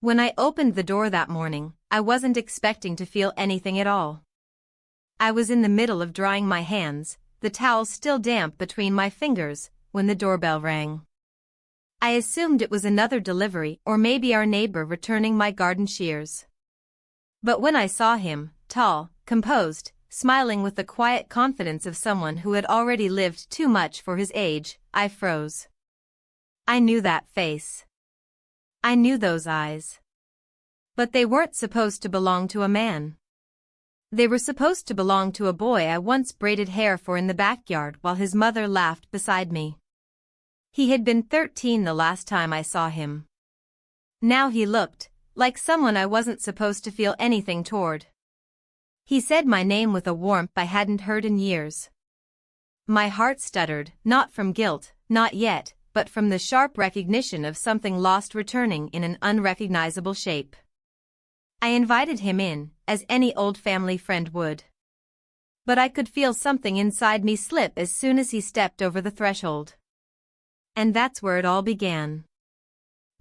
When I opened the door that morning, I wasn't expecting to feel anything at all. I was in the middle of drying my hands, the towel still damp between my fingers, when the doorbell rang. I assumed it was another delivery or maybe our neighbor returning my garden shears. But when I saw him, tall, composed, smiling with the quiet confidence of someone who had already lived too much for his age, I froze. I knew that face. I knew those eyes. But they weren't supposed to belong to a man. They were supposed to belong to a boy I once braided hair for in the backyard while his mother laughed beside me. He had been 13 the last time I saw him. Now he looked like someone I wasn't supposed to feel anything toward. He said my name with a warmth I hadn't heard in years. My heart stuttered, not from guilt, not yet, but from the sharp recognition of something lost returning in an unrecognizable shape. I invited him in, as any old family friend would. But I could feel something inside me slip as soon as he stepped over the threshold. And that's where it all began.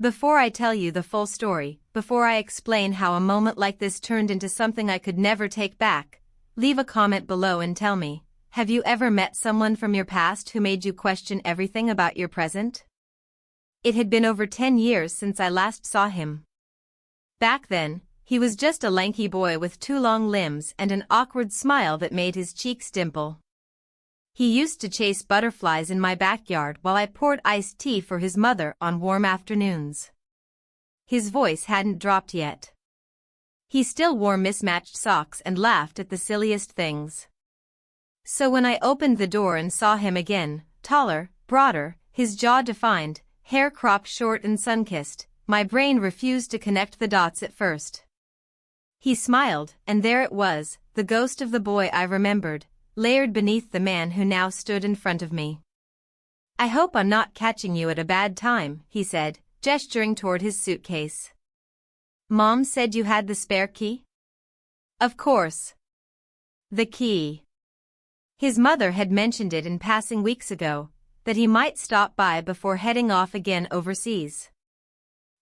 Before I tell you the full story, before I explain how a moment like this turned into something I could never take back, leave a comment below and tell me, have you ever met someone from your past who made you question everything about your present? It had been over 10 years since I last saw him. Back then, he was just a lanky boy with 2 long limbs and an awkward smile that made his cheeks dimple. He used to chase butterflies in my backyard while I poured iced tea for his mother on warm afternoons. His voice hadn't dropped yet. He still wore mismatched socks and laughed at the silliest things. So when I opened the door and saw him again, taller, broader, his jaw defined, hair cropped short and sun-kissed, my brain refused to connect the dots at first. He smiled, and there it was, the ghost of the boy I remembered, layered beneath the man who now stood in front of me. I hope I'm not catching you at a bad time, he said, gesturing toward his suitcase. Mom said you had the spare key? Of course. The key. His mother had mentioned it in passing weeks ago, that he might stop by before heading off again overseas.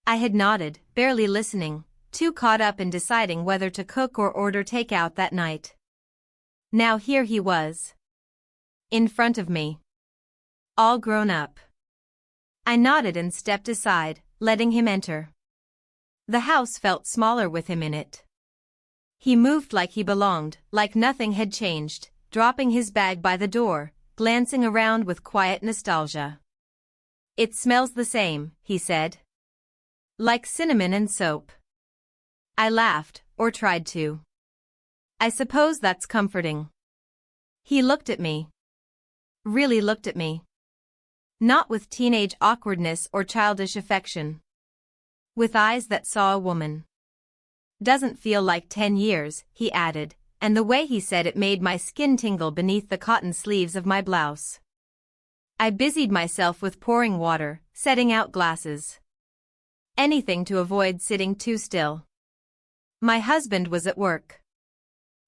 I had nodded, barely listening, too caught up in deciding whether to cook or order takeout that night. Now here he was. In front of me. All grown up. I nodded and stepped aside, letting him enter. The house felt smaller with him in it. He moved like he belonged, like nothing had changed, dropping his bag by the door, glancing around with quiet nostalgia. It smells the same, he said. Like cinnamon and soap. I laughed, or tried to. I suppose that's comforting. He looked at me. Really looked at me. Not with teenage awkwardness or childish affection. With eyes that saw a woman. Doesn't feel like 10 years, he added, and the way he said it made my skin tingle beneath the cotton sleeves of my blouse. I busied myself with pouring water, setting out glasses. Anything to avoid sitting too still. My husband was at work.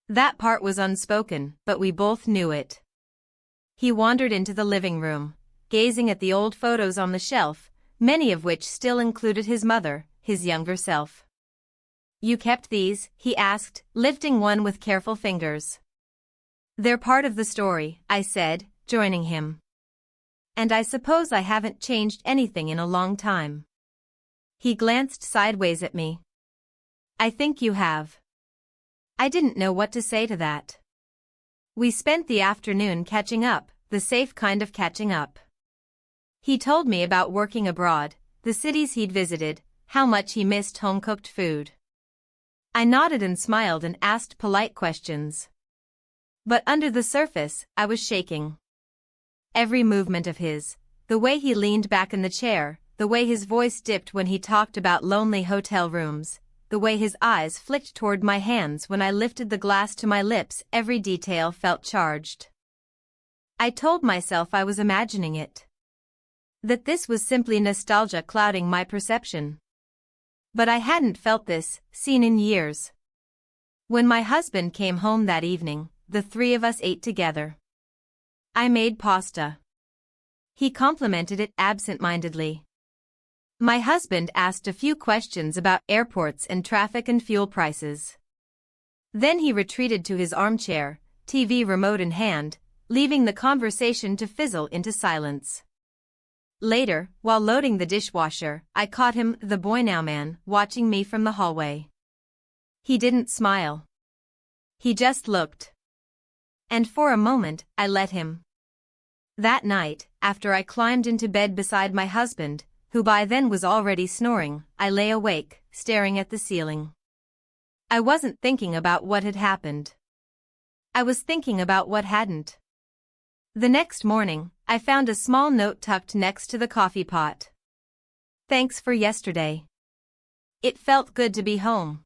That part was unspoken, but we both knew it. He wandered into the living room, gazing at the old photos on the shelf, many of which still included his mother, his younger self. You kept these? He asked, lifting one with careful fingers. They're part of the story, I said, joining him. And I suppose I haven't changed anything in a long time. He glanced sideways at me. I think you have. I didn't know what to say to that. We spent the afternoon catching up, the safe kind of catching up. He told me about working abroad, the cities he'd visited, how much he missed home-cooked food. I nodded and smiled and asked polite questions. But under the surface, I was shaking. Every movement of his, the way he leaned back in the chair, the way his voice dipped when he talked about lonely hotel rooms, the way his eyes flicked toward my hands when I lifted the glass to my lips, every detail felt charged. I told myself I was imagining it. That this was simply nostalgia clouding my perception. But I hadn't felt this, seen in years. When my husband came home that evening, the 3 of us ate together. I made pasta. He complimented it absent-mindedly. My husband asked a few questions about airports and traffic and fuel prices. Then he retreated to his armchair, TV remote in hand, leaving the conversation to fizzle into silence. Later, while loading the dishwasher, I caught him, the boy now man, watching me from the hallway. He didn't smile. He just looked. And for a moment, I let him. That night, after I climbed into bed beside my husband, who by then was already snoring, I lay awake, staring at the ceiling. I wasn't thinking about what had happened. I was thinking about what hadn't. The next morning, I found a small note tucked next to the coffee pot. Thanks for yesterday. It felt good to be home.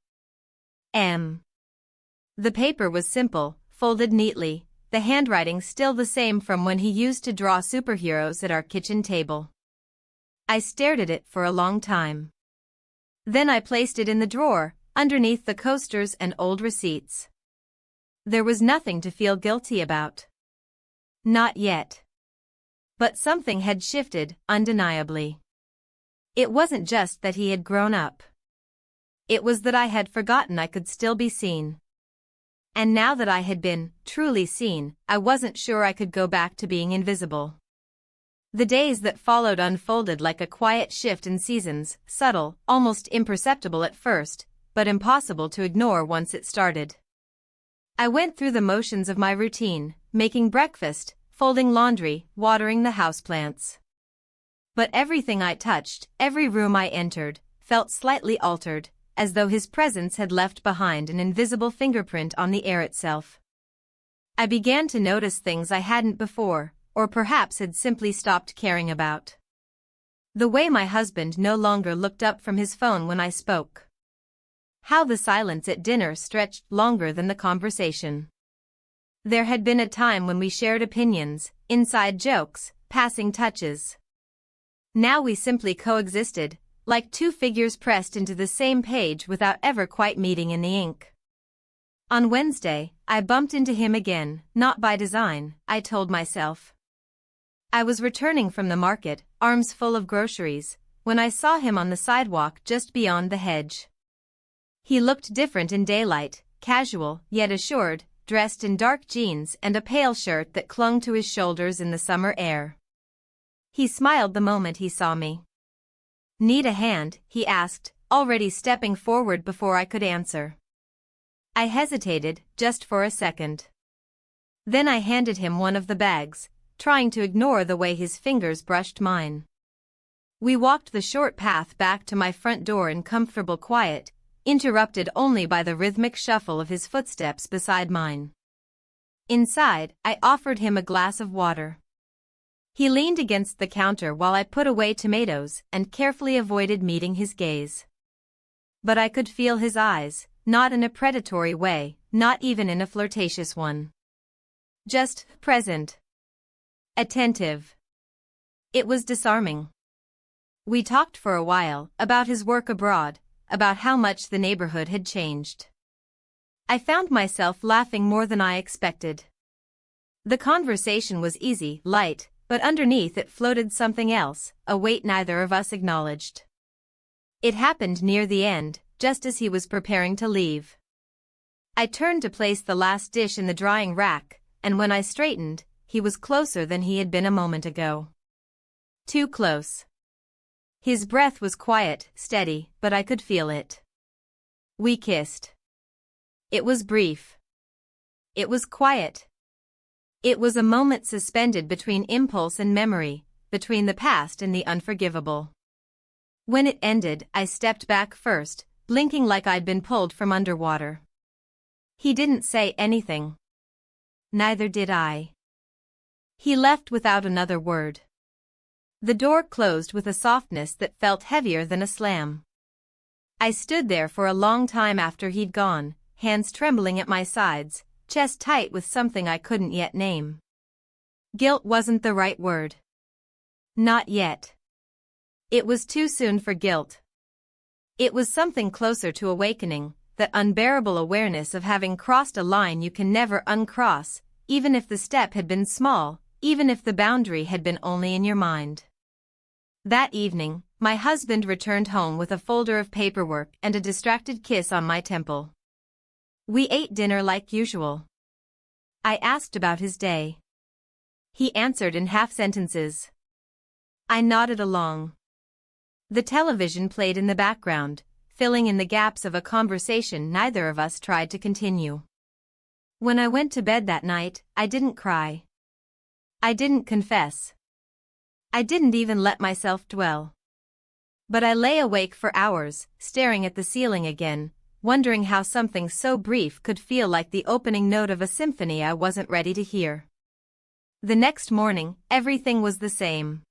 M. The paper was simple, folded neatly, the handwriting still the same from when he used to draw superheroes at our kitchen table. I stared at it for a long time. Then I placed it in the drawer, underneath the coasters and old receipts. There was nothing to feel guilty about. Not yet. But something had shifted, undeniably. It wasn't just that he had grown up. It was that I had forgotten I could still be seen. And now that I had been, truly seen, I wasn't sure I could go back to being invisible. The days that followed unfolded like a quiet shift in seasons, subtle, almost imperceptible at first, but impossible to ignore once it started. I went through the motions of my routine, making breakfast, folding laundry, watering the houseplants. But everything I touched, every room I entered, felt slightly altered, as though his presence had left behind an invisible fingerprint on the air itself. I began to notice things I hadn't before, or perhaps had simply stopped caring about. The way my husband no longer looked up from his phone when I spoke. How the silence at dinner stretched longer than the conversation. There had been a time when we shared opinions, inside jokes, passing touches. Now we simply coexisted, like two figures pressed into the same page without ever quite meeting in the ink. On Wednesday, I bumped into him again, not by design, I told myself. I was returning from the market, arms full of groceries, when I saw him on the sidewalk just beyond the hedge. He looked different in daylight, casual, yet assured, dressed in dark jeans and a pale shirt that clung to his shoulders in the summer air. He smiled the moment he saw me. "Need a hand?" he asked, already stepping forward before I could answer. I hesitated, just for a second. Then I handed him one of the bags, trying to ignore the way his fingers brushed mine. We walked the short path back to my front door in comfortable quiet, interrupted only by the rhythmic shuffle of his footsteps beside mine. Inside, I offered him a glass of water. He leaned against the counter while I put away tomatoes and carefully avoided meeting his gaze. But I could feel his eyes, not in a predatory way, not even in a flirtatious one. Just present. Attentive. It was disarming. We talked for a while, about his work abroad, about how much the neighborhood had changed. I found myself laughing more than I expected. The conversation was easy, light, but underneath it floated something else, a weight neither of us acknowledged. It happened near the end, just as he was preparing to leave. I turned to place the last dish in the drying rack, and when I straightened, he was closer than he had been a moment ago. Too close. His breath was quiet, steady, but I could feel it. We kissed. It was brief. It was quiet. It was a moment suspended between impulse and memory, between the past and the unforgivable. When it ended, I stepped back first, blinking like I'd been pulled from underwater. He didn't say anything. Neither did I. He left without another word. The door closed with a softness that felt heavier than a slam. I stood there for a long time after he'd gone, hands trembling at my sides, chest tight with something I couldn't yet name. Guilt wasn't the right word. Not yet. It was too soon for guilt. It was something closer to awakening, that unbearable awareness of having crossed a line you can never uncross, even if the step had been small, even if the boundary had been only in your mind. That evening, my husband returned home with a folder of paperwork and a distracted kiss on my temple. We ate dinner like usual. I asked about his day. He answered in half sentences. I nodded along. The television played in the background, filling in the gaps of a conversation neither of us tried to continue. When I went to bed that night, I didn't cry. I didn't confess. I didn't even let myself dwell. But I lay awake for hours, staring at the ceiling again, wondering how something so brief could feel like the opening note of a symphony I wasn't ready to hear. The next morning, everything was the same.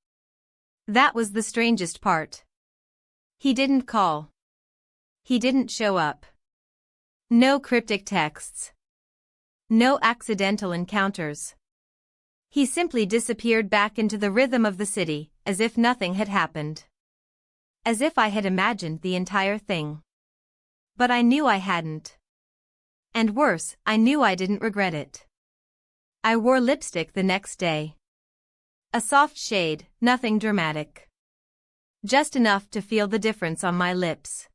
That was the strangest part. He didn't call. He didn't show up. No cryptic texts. No accidental encounters. He simply disappeared back into the rhythm of the city, as if nothing had happened. As if I had imagined the entire thing. But I knew I hadn't. And worse, I knew I didn't regret it. I wore lipstick the next day. A soft shade, nothing dramatic. Just enough to feel the difference on my lips.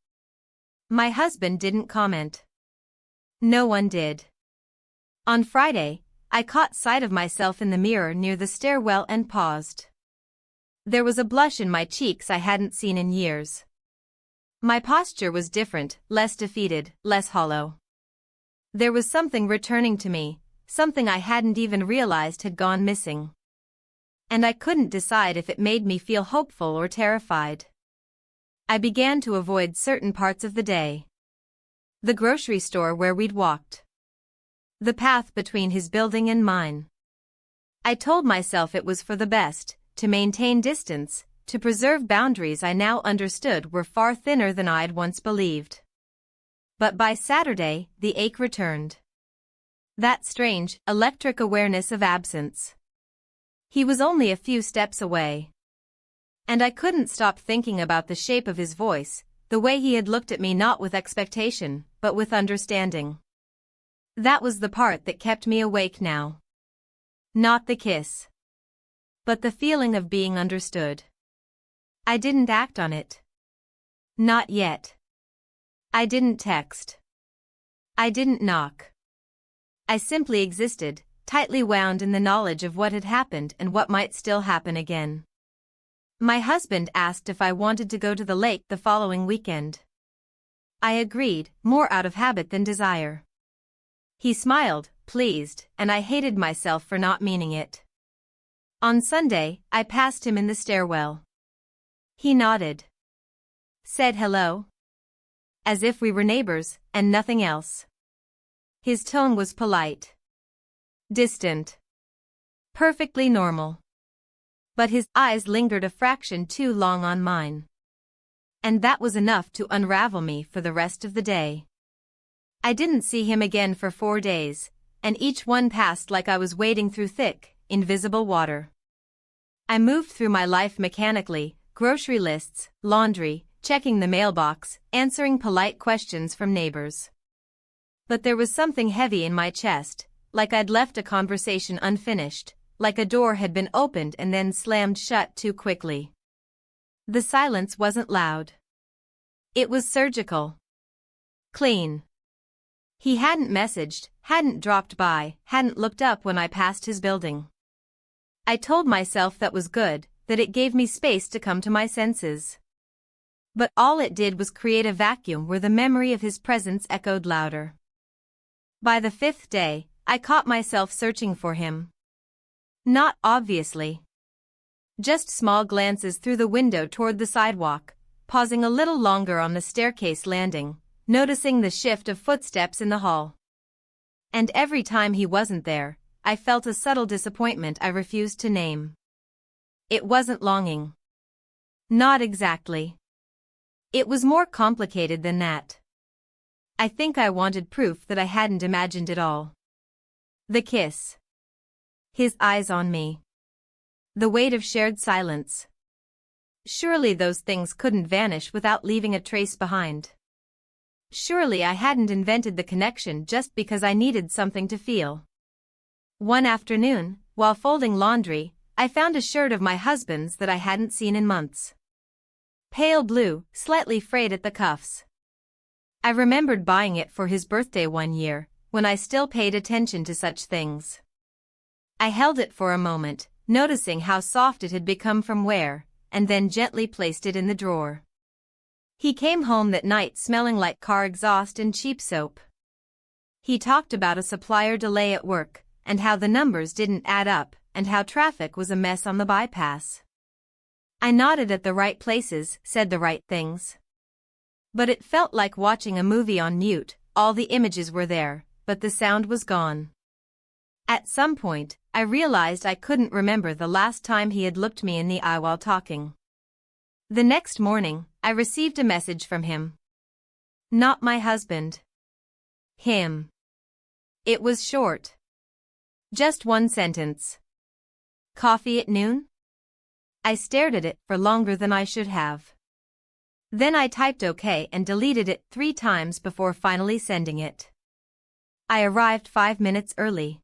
My husband didn't comment. No one did. On Friday, I caught sight of myself in the mirror near the stairwell and paused. There was a blush in my cheeks I hadn't seen in years. My posture was different, less defeated, less hollow. There was something returning to me, something I hadn't even realized had gone missing. And I couldn't decide if it made me feel hopeful or terrified. I began to avoid certain parts of the day. The grocery store where we'd walked. The path between his building and mine. I told myself it was for the best, to maintain distance, to preserve boundaries I now understood were far thinner than I'd once believed. But by Saturday, the ache returned. That strange, electric awareness of absence. He was only a few steps away. And I couldn't stop thinking about the shape of his voice, the way he had looked at me not with expectation, but with understanding. That was the part that kept me awake now. Not the kiss. But the feeling of being understood. I didn't act on it. Not yet. I didn't text. I didn't knock. I simply existed, tightly wound in the knowledge of what had happened and what might still happen again. My husband asked if I wanted to go to the lake the following weekend. I agreed, more out of habit than desire. He smiled, pleased, and I hated myself for not meaning it. On Sunday, I passed him in the stairwell. He nodded. Said hello. As if we were neighbors, and nothing else. His tone was polite. Distant. Perfectly normal. But his eyes lingered a fraction too long on mine. And that was enough to unravel me for the rest of the day. I didn't see him again for 4 days, and each one passed like I was wading through thick, invisible water. I moved through my life mechanically, grocery lists, laundry, checking the mailbox, answering polite questions from neighbors. But there was something heavy in my chest, like I'd left a conversation unfinished, like a door had been opened and then slammed shut too quickly. The silence wasn't loud. It was surgical. Clean. He hadn't messaged, hadn't dropped by, hadn't looked up when I passed his building. I told myself that was good, that it gave me space to come to my senses. But all it did was create a vacuum where the memory of his presence echoed louder. By the 5th day, I caught myself searching for him. Not obviously. Just small glances through the window toward the sidewalk, pausing a little longer on the staircase landing, noticing the shift of footsteps in the hall. And every time he wasn't there, I felt a subtle disappointment I refused to name. It wasn't longing. Not exactly. It was more complicated than that. I think I wanted proof that I hadn't imagined it all. The kiss. His eyes on me. The weight of shared silence. Surely those things couldn't vanish without leaving a trace behind. Surely I hadn't invented the connection just because I needed something to feel. One afternoon, while folding laundry, I found a shirt of my husband's that I hadn't seen in months. Pale blue, slightly frayed at the cuffs. I remembered buying it for his birthday one year, when I still paid attention to such things. I held it for a moment, noticing how soft it had become from wear, and then gently placed it in the drawer. He came home that night smelling like car exhaust and cheap soap. He talked about a supplier delay at work, and how the numbers didn't add up, and how traffic was a mess on the bypass. I nodded at the right places, said the right things. But it felt like watching a movie on mute. All the images were there, but the sound was gone. At some point, I realized I couldn't remember the last time he had looked me in the eye while talking. The next morning, I received a message from him. Not my husband. Him. It was short. Just one sentence. Coffee at noon? I stared at it for longer than I should have. Then I typed OK and deleted it 3 times before finally sending it. I arrived 5 minutes early.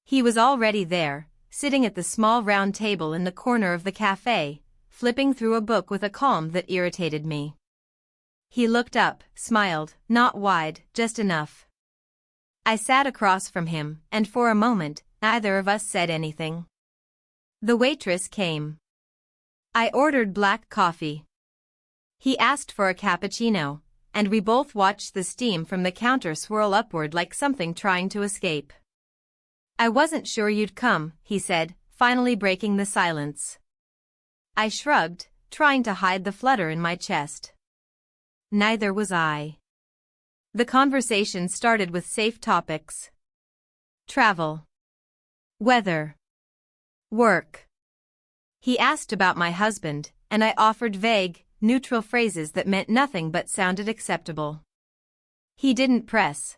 He was already there, sitting at the small round table in the corner of the cafe, flipping through a book with a calm that irritated me. He looked up, smiled, not wide, just enough. I sat across from him, and for a moment, neither of us said anything. The waitress came. I ordered black coffee. He asked for a cappuccino, and we both watched the steam from the counter swirl upward like something trying to escape. I wasn't sure you'd come, he said, finally breaking the silence. I shrugged, trying to hide the flutter in my chest. Neither was I. The conversation started with safe topics. Travel. Weather. Work. He asked about my husband, and I offered vague, neutral phrases that meant nothing but sounded acceptable. He didn't press.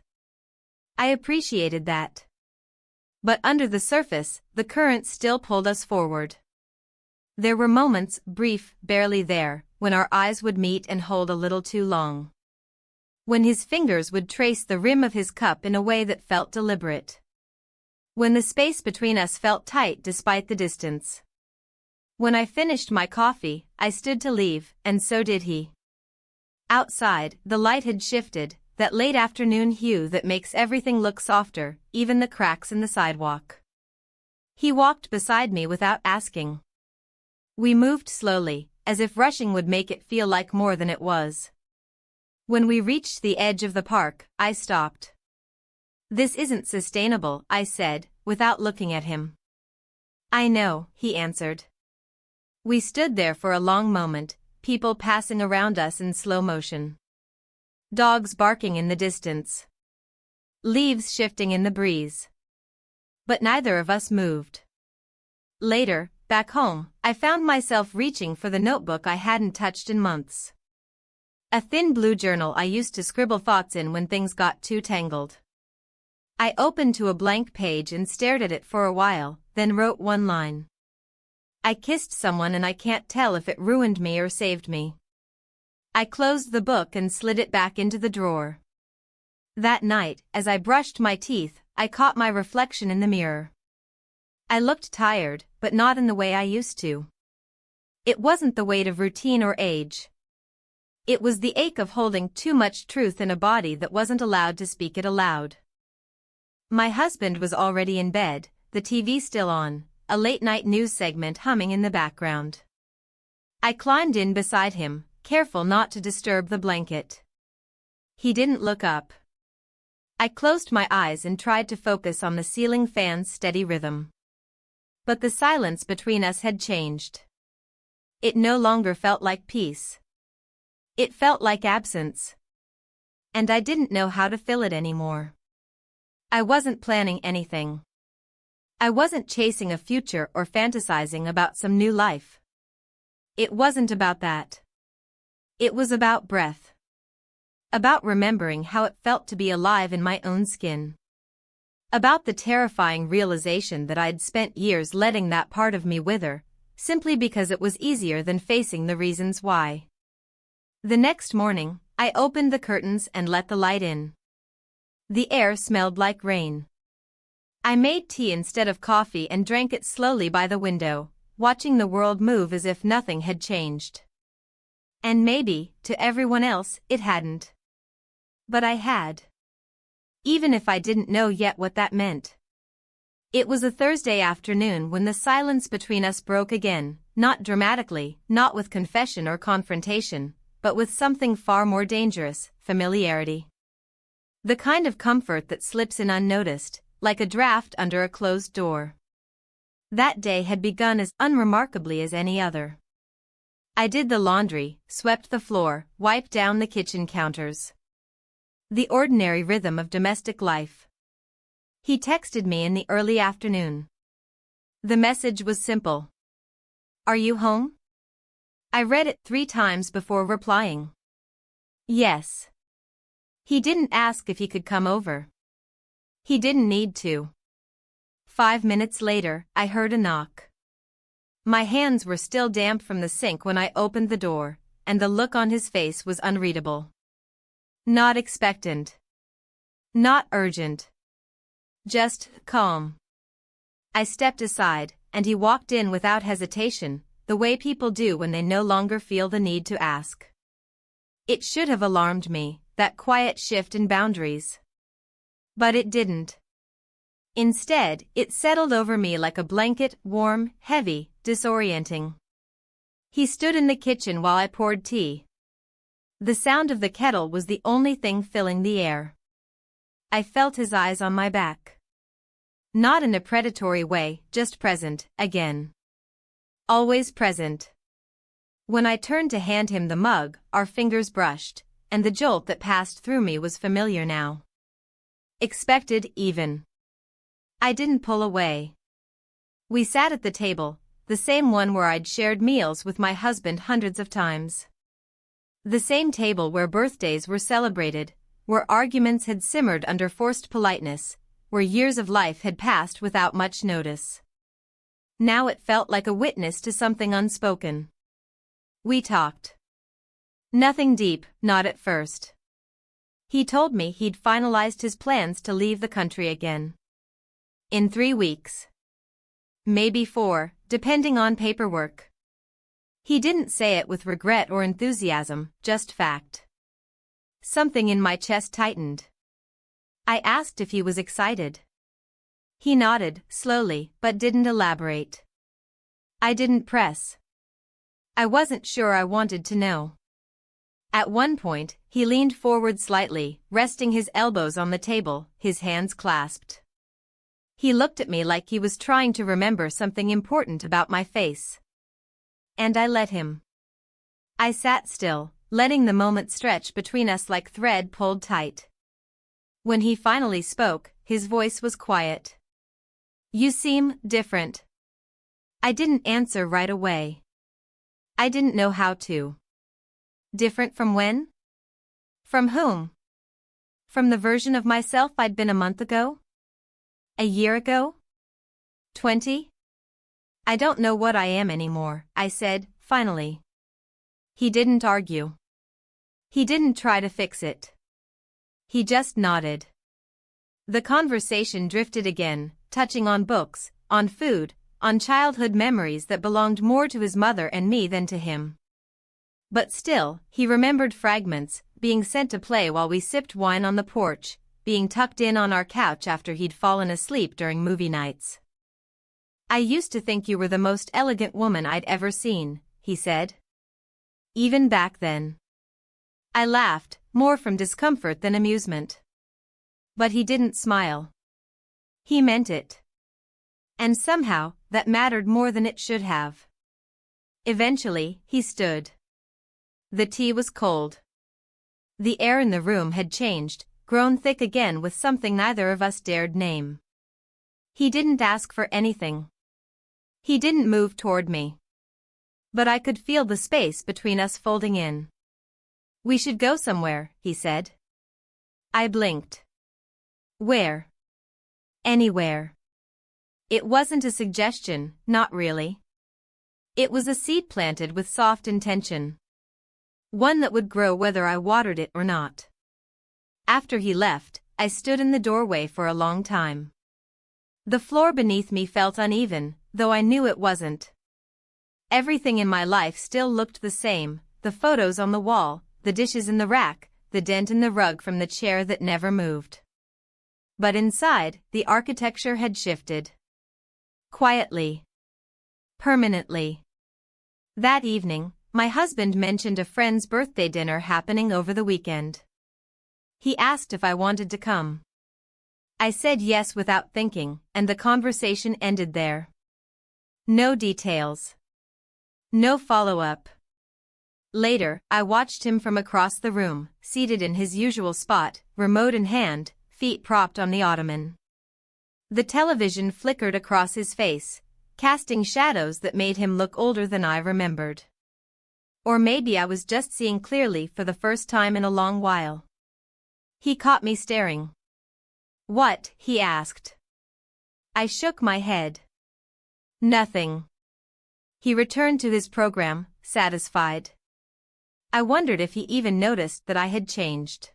I appreciated that. But under the surface, the current still pulled us forward. There were moments, brief, barely there, when our eyes would meet and hold a little too long. When his fingers would trace the rim of his cup in a way that felt deliberate. When the space between us felt tight despite the distance. When I finished my coffee, I stood to leave, and so did he. Outside, the light had shifted, that late afternoon hue that makes everything look softer, even the cracks in the sidewalk. He walked beside me without asking. We moved slowly, as if rushing would make it feel like more than it was. When we reached the edge of the park, I stopped. This isn't sustainable, I said, without looking at him. I know, he answered. We stood there for a long moment, people passing around us in slow motion. Dogs barking in the distance. Leaves shifting in the breeze. But neither of us moved. Later, back home, I found myself reaching for the notebook I hadn't touched in months. A thin blue journal I used to scribble thoughts in when things got too tangled. I opened to a blank page and stared at it for a while, then wrote one line. I kissed someone and I can't tell if it ruined me or saved me. I closed the book and slid it back into the drawer. That night, as I brushed my teeth, I caught my reflection in the mirror. I looked tired, but not in the way I used to. It wasn't the weight of routine or age. It was the ache of holding too much truth in a body that wasn't allowed to speak it aloud. My husband was already in bed, the TV still on, a late-night news segment humming in the background. I climbed in beside him, careful not to disturb the blanket. He didn't look up. I closed my eyes and tried to focus on the ceiling fan's steady rhythm. But the silence between us had changed. It no longer felt like peace. It felt like absence. And I didn't know how to fill it anymore. I wasn't planning anything. I wasn't chasing a future or fantasizing about some new life. It wasn't about that. It was about breath. About remembering how it felt to be alive in my own skin. About the terrifying realization that I'd spent years letting that part of me wither, simply because it was easier than facing the reasons why. The next morning, I opened the curtains and let the light in. The air smelled like rain. I made tea instead of coffee and drank it slowly by the window, watching the world move as if nothing had changed. And maybe, to everyone else, it hadn't. But I had. Even if I didn't know yet what that meant. It was a Thursday afternoon when the silence between us broke again, not dramatically, not with confession or confrontation, but with something far more dangerous, familiarity. The kind of comfort that slips in unnoticed, like a draft under a closed door. That day had begun as unremarkably as any other. I did the laundry, swept the floor, wiped down the kitchen counters. The ordinary rhythm of domestic life. He texted me in the early afternoon. The message was simple. "Are you home?" I read it 3 times before replying. Yes. He didn't ask if he could come over. He didn't need to. 5 minutes later, I heard a knock. My hands were still damp from the sink when I opened the door, and the look on his face was unreadable. Not expectant. Not urgent. Just calm. I stepped aside, and he walked in without hesitation, the way people do when they no longer feel the need to ask. It should have alarmed me, that quiet shift in boundaries. But it didn't. Instead, it settled over me like a blanket, warm, heavy, disorienting. He stood in the kitchen while I poured tea. The sound of the kettle was the only thing filling the air. I felt his eyes on my back. Not in a predatory way, just present, again. Always present. When I turned to hand him the mug, our fingers brushed, and the jolt that passed through me was familiar now. Expected, even. I didn't pull away. We sat at the table, the same one where I'd shared meals with my husband hundreds of times. The same table where birthdays were celebrated, where arguments had simmered under forced politeness, where years of life had passed without much notice. Now it felt like a witness to something unspoken. We talked. Nothing deep, not at first. He told me he'd finalized his plans to leave the country again. In 3 weeks. Maybe 4, depending on paperwork. He didn't say it with regret or enthusiasm, just fact. Something in my chest tightened. I asked if he was excited. He nodded, slowly, but didn't elaborate. I didn't press. I wasn't sure I wanted to know. At one point, he leaned forward slightly, resting his elbows on the table, his hands clasped. He looked at me like he was trying to remember something important about my face. And I let him. I sat still, letting the moment stretch between us like thread pulled tight. When he finally spoke, his voice was quiet. "You seem different." I didn't answer right away. I didn't know how to. Different from when? From whom? From the version of myself I'd been a month ago? A year ago? 20? I don't know what I am anymore, I said, finally. He didn't argue. He didn't try to fix it. He just nodded. The conversation drifted again, touching on books, on food, on childhood memories that belonged more to his mother and me than to him. But still, he remembered fragments, being sent to play while we sipped wine on the porch, being tucked in on our couch after he'd fallen asleep during movie nights. "I used to think you were the most elegant woman I'd ever seen," he said. Even back then. I laughed, more from discomfort than amusement. But he didn't smile. He meant it. And somehow, that mattered more than it should have. Eventually, he stood. The tea was cold. The air in the room had changed, grown thick again with something neither of us dared name. He didn't ask for anything. He didn't move toward me. But I could feel the space between us folding in. "We should go somewhere," he said. I blinked. Where? Anywhere. It wasn't a suggestion, not really. It was a seed planted with soft intention. One that would grow whether I watered it or not. After he left, I stood in the doorway for a long time. The floor beneath me felt uneven, though I knew it wasn't. Everything in my life still looked the same, the photos on the wall, the dishes in the rack, the dent in the rug from the chair that never moved. But inside, the architecture had shifted. Quietly. Permanently. That evening, my husband mentioned a friend's birthday dinner happening over the weekend. He asked if I wanted to come. I said yes without thinking, and the conversation ended there. No details. No follow-up. Later, I watched him from across the room, seated in his usual spot, remote in hand, feet propped on the ottoman. The television flickered across his face, casting shadows that made him look older than I remembered. Or maybe I was just seeing clearly for the first time in a long while. He caught me staring. "What?" he asked. I shook my head. "Nothing." He returned to his program, satisfied. I wondered if he even noticed that I had changed.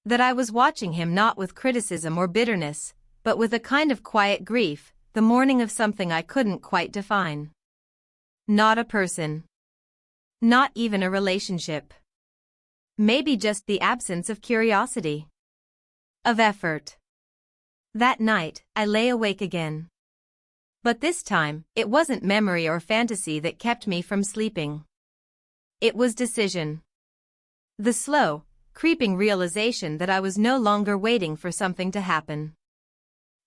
That I was watching him not with criticism or bitterness, but with a kind of quiet grief, the mourning of something I couldn't quite define. Not a person. Not even a relationship. Maybe just the absence of curiosity. Of effort. That night, I lay awake again. But this time, it wasn't memory or fantasy that kept me from sleeping. It was decision. The slow, creeping realization that I was no longer waiting for something to happen.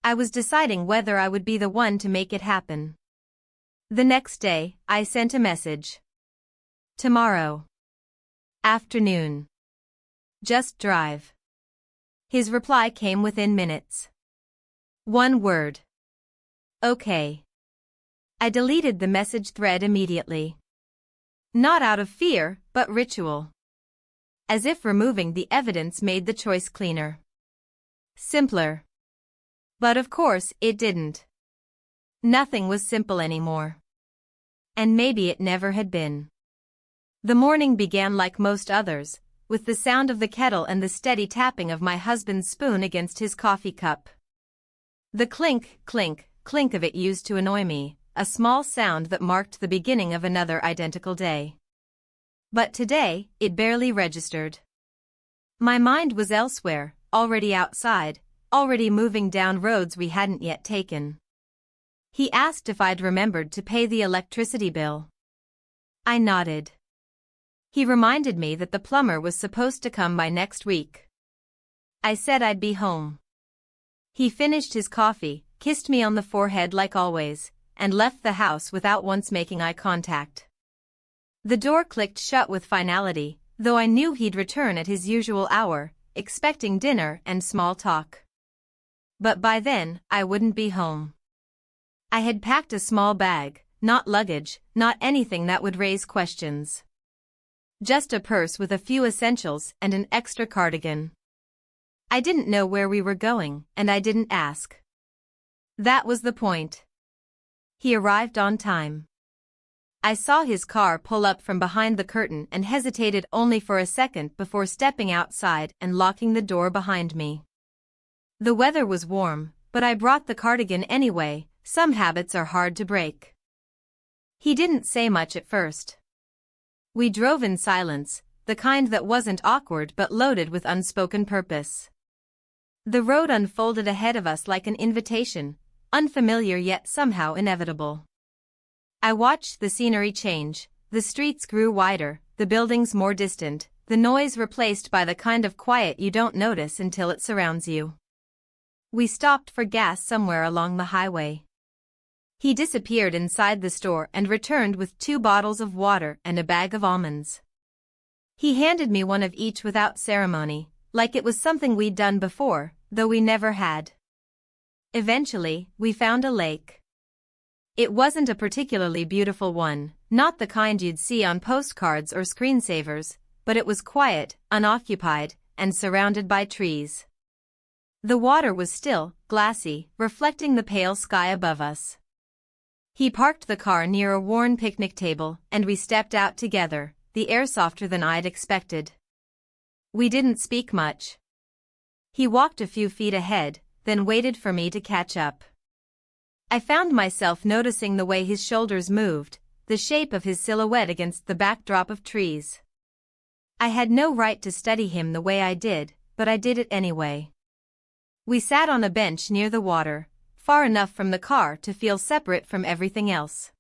I was deciding whether I would be the one to make it happen. The next day, I sent a message. "Tomorrow. Afternoon. Just drive." His reply came within minutes. One word. "Okay." I deleted the message thread immediately. Not out of fear, but ritual. As if removing the evidence made the choice cleaner. Simpler. But of course, it didn't. Nothing was simple anymore. And maybe it never had been. The morning began like most others, with the sound of the kettle and the steady tapping of my husband's spoon against his coffee cup. The clink, clink, clink of it used to annoy me, a small sound that marked the beginning of another identical day. But today, it barely registered. My mind was elsewhere, already outside, already moving down roads we hadn't yet taken. He asked if I'd remembered to pay the electricity bill. I nodded. He reminded me that the plumber was supposed to come by next week. I said I'd be home. He finished his coffee, kissed me on the forehead like always, and left the house without once making eye contact. The door clicked shut with finality, though I knew he'd return at his usual hour, expecting dinner and small talk. But by then, I wouldn't be home. I had packed a small bag, not luggage, not anything that would raise questions. Just a purse with a few essentials and an extra cardigan. I didn't know where we were going, and I didn't ask. That was the point. He arrived on time. I saw his car pull up from behind the curtain and hesitated only for a second before stepping outside and locking the door behind me. The weather was warm, but I brought the cardigan anyway. Some habits are hard to break. He didn't say much at first. We drove in silence, the kind that wasn't awkward but loaded with unspoken purpose. The road unfolded ahead of us like an invitation, unfamiliar yet somehow inevitable. I watched the scenery change, the streets grew wider, the buildings more distant, the noise replaced by the kind of quiet you don't notice until it surrounds you. We stopped for gas somewhere along the highway. He disappeared inside the store and returned with 2 bottles of water and a bag of almonds. He handed me one of each without ceremony, like it was something we'd done before, though we never had. Eventually, we found a lake. It wasn't a particularly beautiful one, not the kind you'd see on postcards or screensavers, but it was quiet, unoccupied, and surrounded by trees. The water was still, glassy, reflecting the pale sky above us. He parked the car near a worn picnic table, and we stepped out together, the air softer than I'd expected. We didn't speak much. He walked a few feet ahead, then waited for me to catch up. I found myself noticing the way his shoulders moved, the shape of his silhouette against the backdrop of trees. I had no right to study him the way I did, but I did it anyway. We sat on a bench near the water, far enough from the car to feel separate from everything else.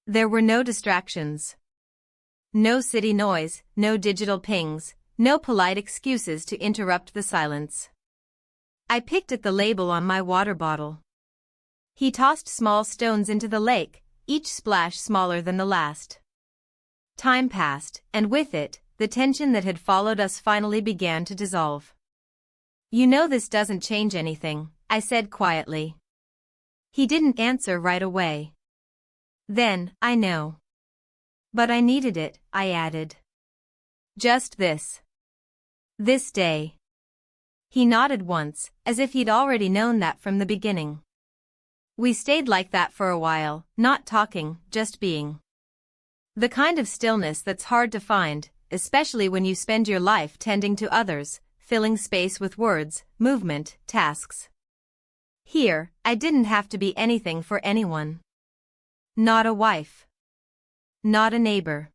There were no distractions. No city noise, no digital pings, no polite excuses to interrupt the silence. I picked at the label on my water bottle. He tossed small stones into the lake, each splash smaller than the last. Time passed, and with it, the tension that had followed us finally began to dissolve. "You know this doesn't change anything," I said quietly. He didn't answer right away. "Then, I know. But I needed it," I added. "Just this. This day." He nodded once, as if he'd already known that from the beginning. We stayed like that for a while, not talking, just being. The kind of stillness that's hard to find, especially when you spend your life tending to others, filling space with words, movement, tasks. Here, I didn't have to be anything for anyone. Not a wife. Not a neighbor.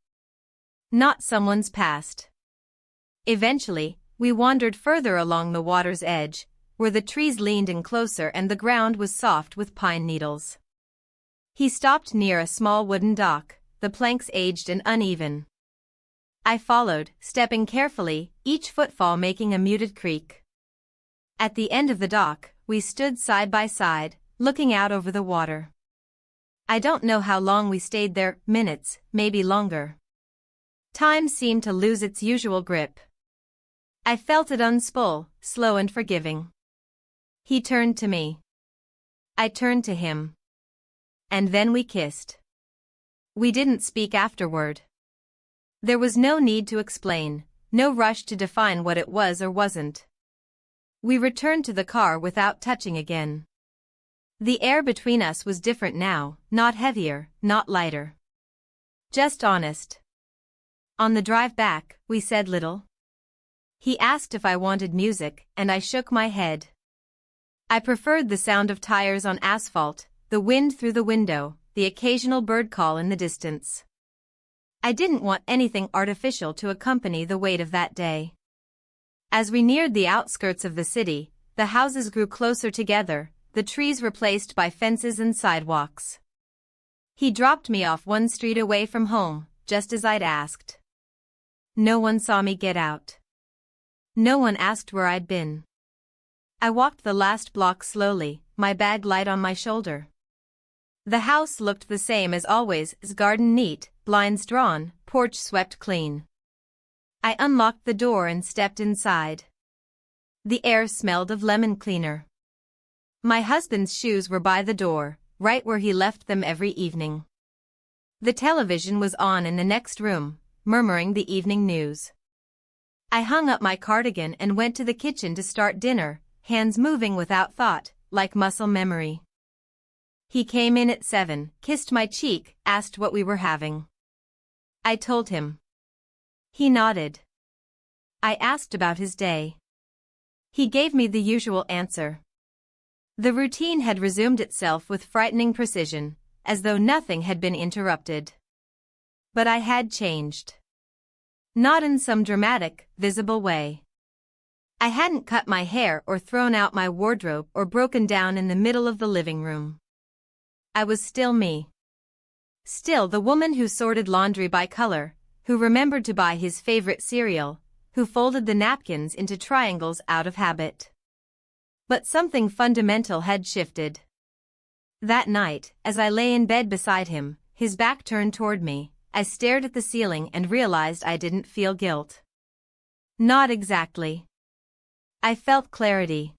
Not someone's past. Eventually, we wandered further along the water's edge, where the trees leaned in closer and the ground was soft with pine needles. He stopped near a small wooden dock, the planks aged and uneven. I followed, stepping carefully, each footfall making a muted creak. At the end of the dock, we stood side by side, looking out over the water. I don't know how long we stayed there, minutes, maybe longer. Time seemed to lose its usual grip. I felt it unspool, slow and forgiving. He turned to me. I turned to him. And then we kissed. We didn't speak afterward. There was no need to explain, no rush to define what it was or wasn't. We returned to the car without touching again. The air between us was different now, not heavier, not lighter. Just honest. On the drive back, we said little. He asked if I wanted music, and I shook my head. I preferred the sound of tires on asphalt, the wind through the window, the occasional bird call in the distance. I didn't want anything artificial to accompany the weight of that day. As we neared the outskirts of the city, the houses grew closer together, the trees replaced by fences and sidewalks. He dropped me off one street away from home, just as I'd asked. No one saw me get out. No one asked where I'd been. I walked the last block slowly, my bag light on my shoulder. The house looked the same as always, garden neat, blinds drawn, porch swept clean. I unlocked the door and stepped inside. The air smelled of lemon cleaner. My husband's shoes were by the door, right where he left them every evening. The television was on in the next room, murmuring the evening news. I hung up my cardigan and went to the kitchen to start dinner, hands moving without thought, like muscle memory. He came in at 7, kissed my cheek, asked what we were having. I told him. He nodded. I asked about his day. He gave me the usual answer. The routine had resumed itself with frightening precision, as though nothing had been interrupted. But I had changed. Not in some dramatic, visible way. I hadn't cut my hair or thrown out my wardrobe or broken down in the middle of the living room. I was still me. Still the woman who sorted laundry by color, who remembered to buy his favorite cereal, who folded the napkins into triangles out of habit. But something fundamental had shifted. That night, as I lay in bed beside him, his back turned toward me, I stared at the ceiling and realized I didn't feel guilt. Not exactly. I felt clarity.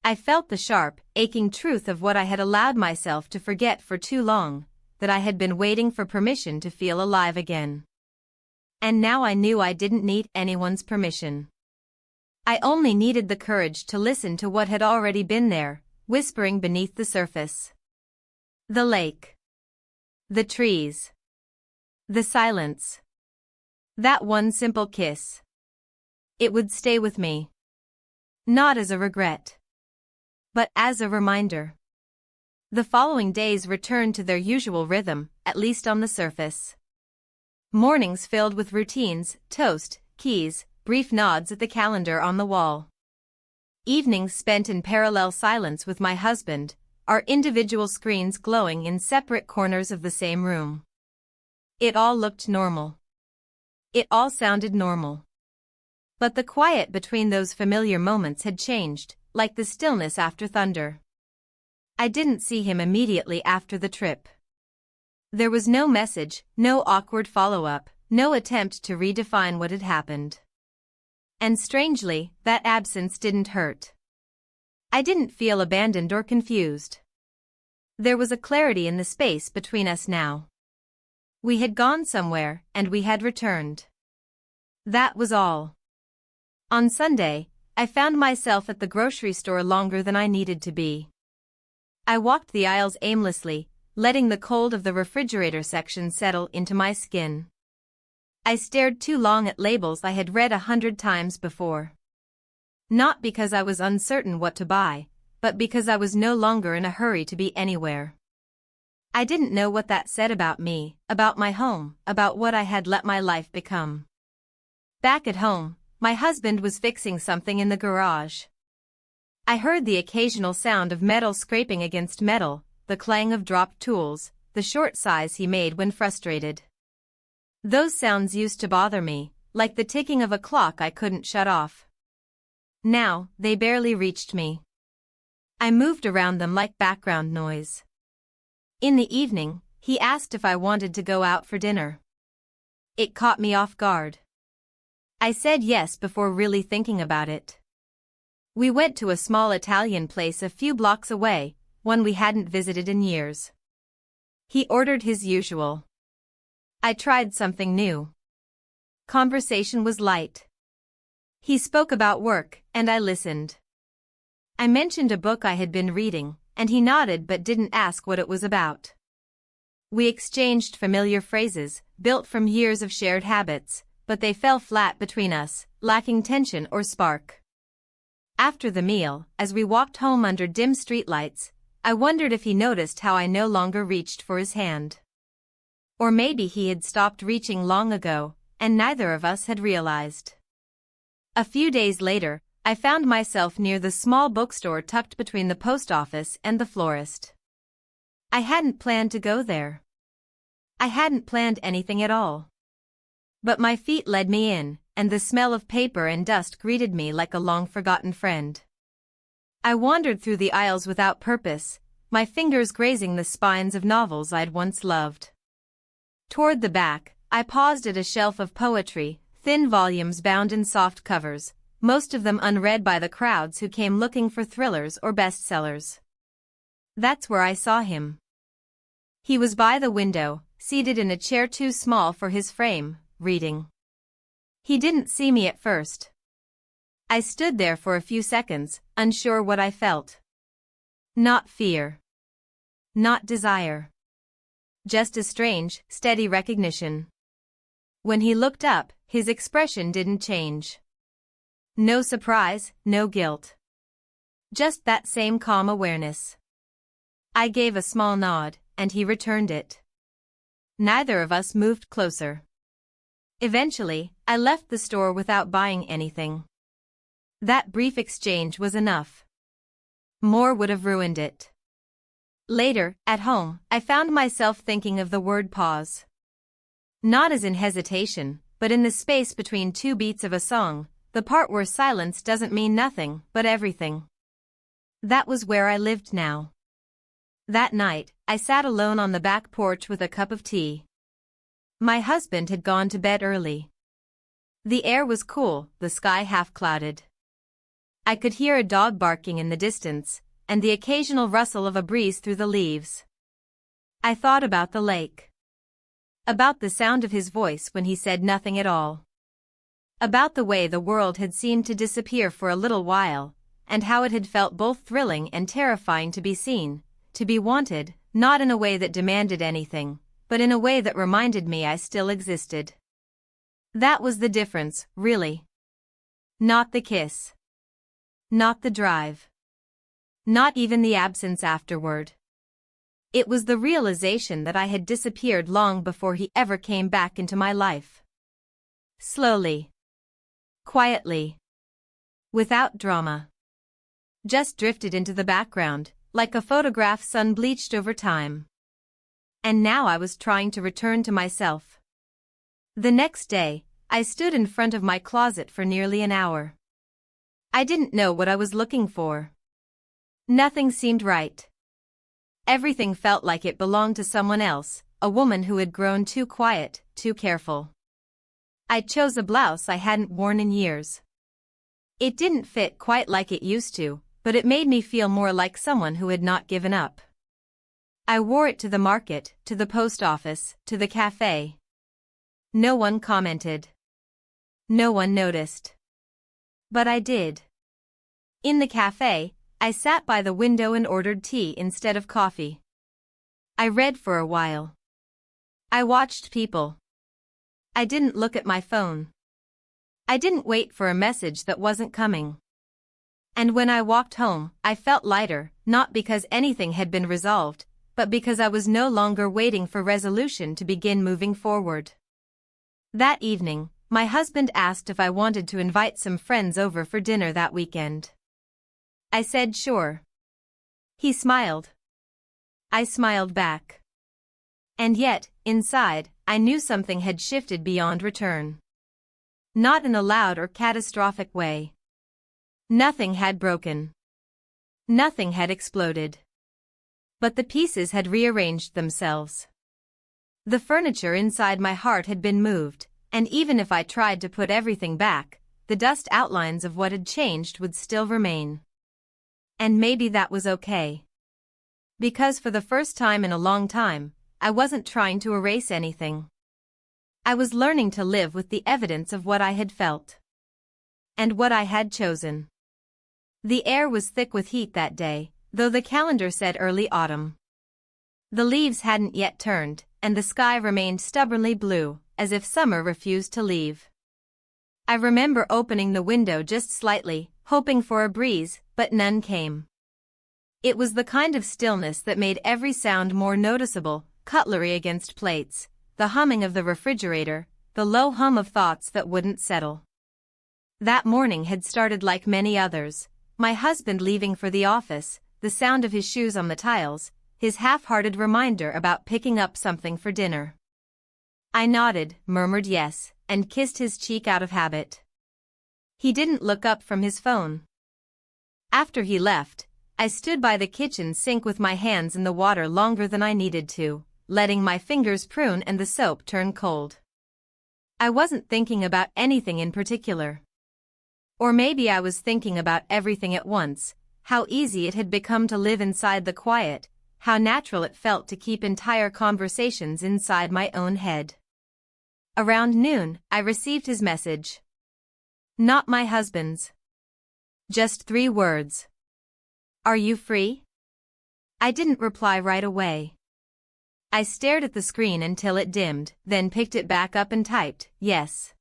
I felt the sharp, aching truth of what I had allowed myself to forget for too long, that I had been waiting for permission to feel alive again. And now I knew I didn't need anyone's permission. I only needed the courage to listen to what had already been there, whispering beneath the surface. The lake. The trees. The silence. That one simple kiss. It would stay with me. Not as a regret, but as a reminder. The following days returned to their usual rhythm, at least on the surface. Mornings filled with routines, toast, keys, brief nods at the calendar on the wall. Evenings spent in parallel silence with my husband, our individual screens glowing in separate corners of the same room. It all looked normal. It all sounded normal. But the quiet between those familiar moments had changed, like the stillness after thunder. I didn't see him immediately after the trip. There was no message, no awkward follow-up, no attempt to redefine what had happened. And strangely, that absence didn't hurt. I didn't feel abandoned or confused. There was a clarity in the space between us now. We had gone somewhere, and we had returned. That was all. On Sunday, I found myself at the grocery store longer than I needed to be. I walked the aisles aimlessly, letting the cold of the refrigerator section settle into my skin. I stared too long at labels I had read 100 times before. Not because I was uncertain what to buy, but because I was no longer in a hurry to be anywhere. I didn't know what that said about me, about my home, about what I had let my life become. Back at home, my husband was fixing something in the garage. I heard the occasional sound of metal scraping against metal, the clang of dropped tools, the short sighs he made when frustrated. Those sounds used to bother me, like the ticking of a clock I couldn't shut off. Now, they barely reached me. I moved around them like background noise. In the evening, he asked if I wanted to go out for dinner. It caught me off guard. I said yes before really thinking about it. We went to a small Italian place a few blocks away, one we hadn't visited in years. He ordered his usual. I tried something new. Conversation was light. He spoke about work, and I listened. I mentioned a book I had been reading, and he nodded but didn't ask what it was about. We exchanged familiar phrases, built from years of shared habits, but they fell flat between us, lacking tension or spark. After the meal, as we walked home under dim streetlights, I wondered if he noticed how I no longer reached for his hand. Or maybe he had stopped reaching long ago, and neither of us had realized. A few days later, I found myself near the small bookstore tucked between the post office and the florist. I hadn't planned to go there. I hadn't planned anything at all. But my feet led me in, and the smell of paper and dust greeted me like a long-forgotten friend. I wandered through the aisles without purpose, my fingers grazing the spines of novels I'd once loved. Toward the back, I paused at a shelf of poetry, thin volumes bound in soft covers, most of them unread by the crowds who came looking for thrillers or bestsellers. That's where I saw him. He was by the window, seated in a chair too small for his frame, reading. He didn't see me at first. I stood there for a few seconds, unsure what I felt. Not fear. Not desire. Just a strange, steady recognition. When he looked up, his expression didn't change. No surprise, no guilt. Just that same calm awareness. I gave a small nod, and he returned it. Neither of us moved closer. Eventually, I left the store without buying anything. That brief exchange was enough. More would have ruined it. Later, at home, I found myself thinking of the word pause. Not as in hesitation, but in the space between two beats of a song, the part where silence doesn't mean nothing, but everything. That was where I lived now. That night, I sat alone on the back porch with a cup of tea. My husband had gone to bed early. The air was cool, the sky half-clouded. I could hear a dog barking in the distance, and the occasional rustle of a breeze through the leaves. I thought about the lake. About the sound of his voice when he said nothing at all. About the way the world had seemed to disappear for a little while, and how it had felt both thrilling and terrifying to be seen, to be wanted, not in a way that demanded anything, but in a way that reminded me I still existed. That was the difference, really. Not the kiss. Not the drive. Not even the absence afterward. It was the realization that I had disappeared long before he ever came back into my life. Slowly. Quietly. Without drama. Just drifted into the background, like a photograph sun-bleached over time. And now I was trying to return to myself. The next day, I stood in front of my closet for nearly an hour. I didn't know what I was looking for. Nothing seemed right. Everything felt like it belonged to someone else, a woman who had grown too quiet, too careful. I chose a blouse I hadn't worn in years. It didn't fit quite like it used to, but it made me feel more like someone who had not given up. I wore it to the market, to the post office, to the cafe. No one commented. No one noticed. But I did. In the cafe, I sat by the window and ordered tea instead of coffee. I read for a while. I watched people. I didn't look at my phone. I didn't wait for a message that wasn't coming. And when I walked home, I felt lighter, not because anything had been resolved, but because I was no longer waiting for resolution to begin moving forward. That evening, my husband asked if I wanted to invite some friends over for dinner that weekend. I said sure. He smiled. I smiled back. And yet, inside, I knew something had shifted beyond return. Not in a loud or catastrophic way. Nothing had broken. Nothing had exploded. But the pieces had rearranged themselves. The furniture inside my heart had been moved, and even if I tried to put everything back, the dust outlines of what had changed would still remain. And maybe that was okay. Because for the first time in a long time, I wasn't trying to erase anything. I was learning to live with the evidence of what I had felt. And what I had chosen. The air was thick with heat that day, though the calendar said early autumn. The leaves hadn't yet turned, and the sky remained stubbornly blue, as if summer refused to leave. I remember opening the window just slightly, hoping for a breeze, but none came. It was the kind of stillness that made every sound more noticeable: cutlery against plates, the humming of the refrigerator, the low hum of thoughts that wouldn't settle. That morning had started like many others: my husband leaving for the office, the sound of his shoes on the tiles, his half-hearted reminder about picking up something for dinner. I nodded, murmured yes, and kissed his cheek out of habit. He didn't look up from his phone. After he left, I stood by the kitchen sink with my hands in the water longer than I needed to, letting my fingers prune and the soap turn cold. I wasn't thinking about anything in particular. Or maybe I was thinking about everything at once: how easy it had become to live inside the quiet, how natural it felt to keep entire conversations inside my own head. Around noon, I received his message. Not my husband's. Just 3 words. Are you free? I didn't reply right away. I stared at the screen until it dimmed, then picked it back up and typed, yes.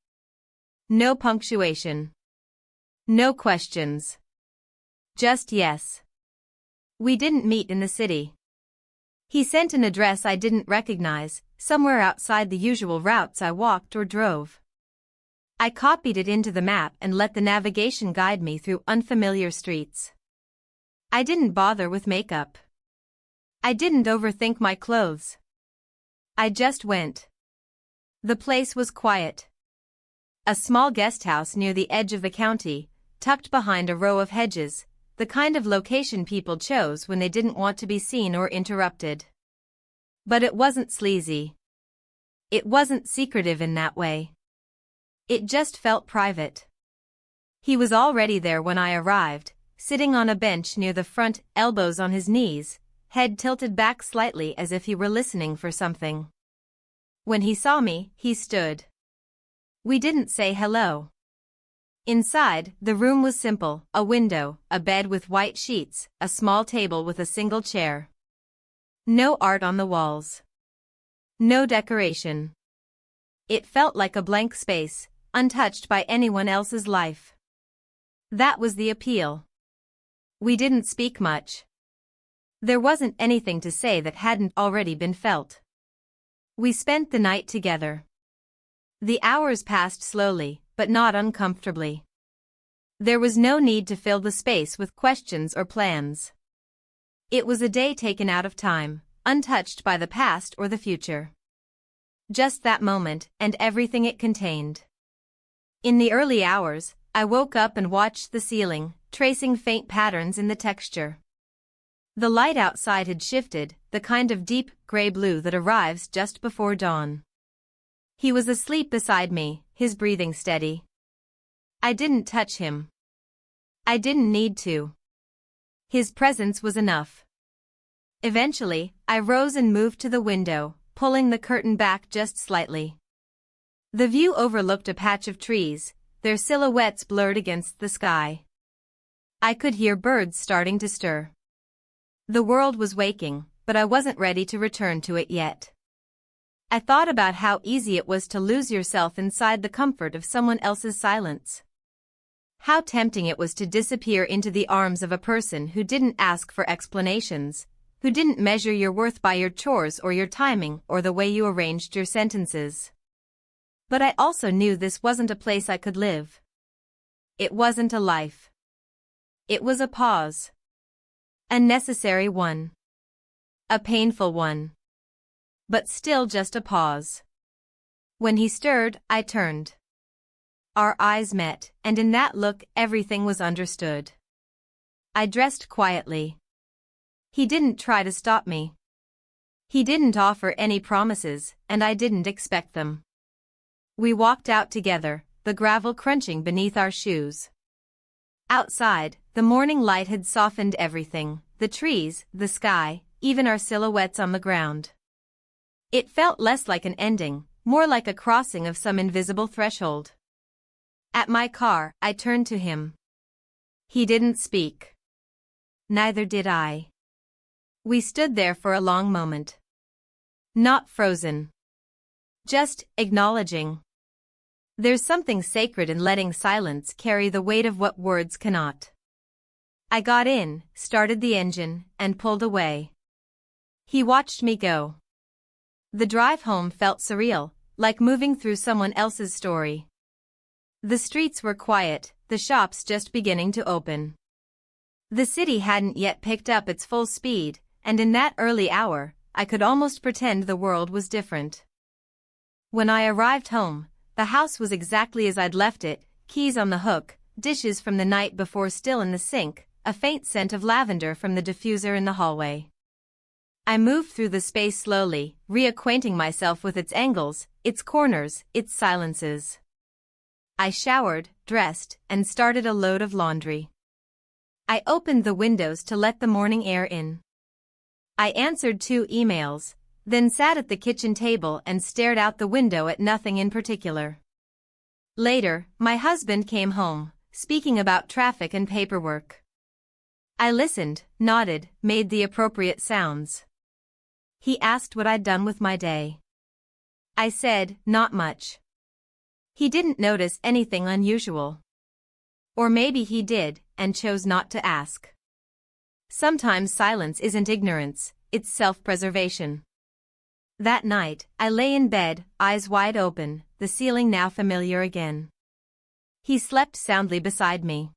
No punctuation. No questions. Just yes. We didn't meet in the city. He sent an address I didn't recognize, somewhere outside the usual routes I walked or drove. I copied it into the map and let the navigation guide me through unfamiliar streets. I didn't bother with makeup. I didn't overthink my clothes. I just went. The place was quiet. A small guest house near the edge of the county, tucked behind a row of hedges, the kind of location people chose when they didn't want to be seen or interrupted. But it wasn't sleazy. It wasn't secretive in that way. It just felt private. He was already there when I arrived, sitting on a bench near the front, elbows on his knees, head tilted back slightly as if he were listening for something. When he saw me, he stood. We didn't say hello. Inside, the room was simple: a window, a bed with white sheets, a small table with a single chair. No art on the walls. No decoration. It felt like a blank space, untouched by anyone else's life. That was the appeal. We didn't speak much. There wasn't anything to say that hadn't already been felt. We spent the night together. The hours passed slowly, but not uncomfortably. There was no need to fill the space with questions or plans. It was a day taken out of time, untouched by the past or the future. Just that moment and everything it contained. In the early hours, I woke up and watched the ceiling, tracing faint patterns in the texture. The light outside had shifted, the kind of deep, gray blue that arrives just before dawn. He was asleep beside me, his breathing steady. I didn't touch him. I didn't need to. His presence was enough. Eventually, I rose and moved to the window, pulling the curtain back just slightly. The view overlooked a patch of trees, their silhouettes blurred against the sky. I could hear birds starting to stir. The world was waking, but I wasn't ready to return to it yet. I thought about how easy it was to lose yourself inside the comfort of someone else's silence. How tempting it was to disappear into the arms of a person who didn't ask for explanations, who didn't measure your worth by your chores or your timing or the way you arranged your sentences. But I also knew this wasn't a place I could live. It wasn't a life. It was a pause. A necessary one. A painful one. But still just a pause. When he stirred, I turned. Our eyes met, and in that look everything was understood. I dressed quietly. He didn't try to stop me. He didn't offer any promises, and I didn't expect them. We walked out together, the gravel crunching beneath our shoes. Outside, the morning light had softened everything, the trees, the sky, even our silhouettes on the ground. It felt less like an ending, more like a crossing of some invisible threshold. At my car, I turned to him. He didn't speak. Neither did I. We stood there for a long moment. Not frozen. Just acknowledging. There's something sacred in letting silence carry the weight of what words cannot. I got in, started the engine, and pulled away. He watched me go. The drive home felt surreal, like moving through someone else's story. The streets were quiet, the shops just beginning to open. The city hadn't yet picked up its full speed, and in that early hour, I could almost pretend the world was different. When I arrived home, the house was exactly as I'd left it, keys on the hook, dishes from the night before still in the sink, a faint scent of lavender from the diffuser in the hallway. I moved through the space slowly, reacquainting myself with its angles, its corners, its silences. I showered, dressed, and started a load of laundry. I opened the windows to let the morning air in. I answered 2 emails, then sat at the kitchen table and stared out the window at nothing in particular. Later, my husband came home, speaking about traffic and paperwork. I listened, nodded, made the appropriate sounds. He asked what I'd done with my day. I said, not much. He didn't notice anything unusual. Or maybe he did, and chose not to ask. Sometimes silence isn't ignorance, it's self-preservation. That night, I lay in bed, eyes wide open, the ceiling now familiar again. He slept soundly beside me.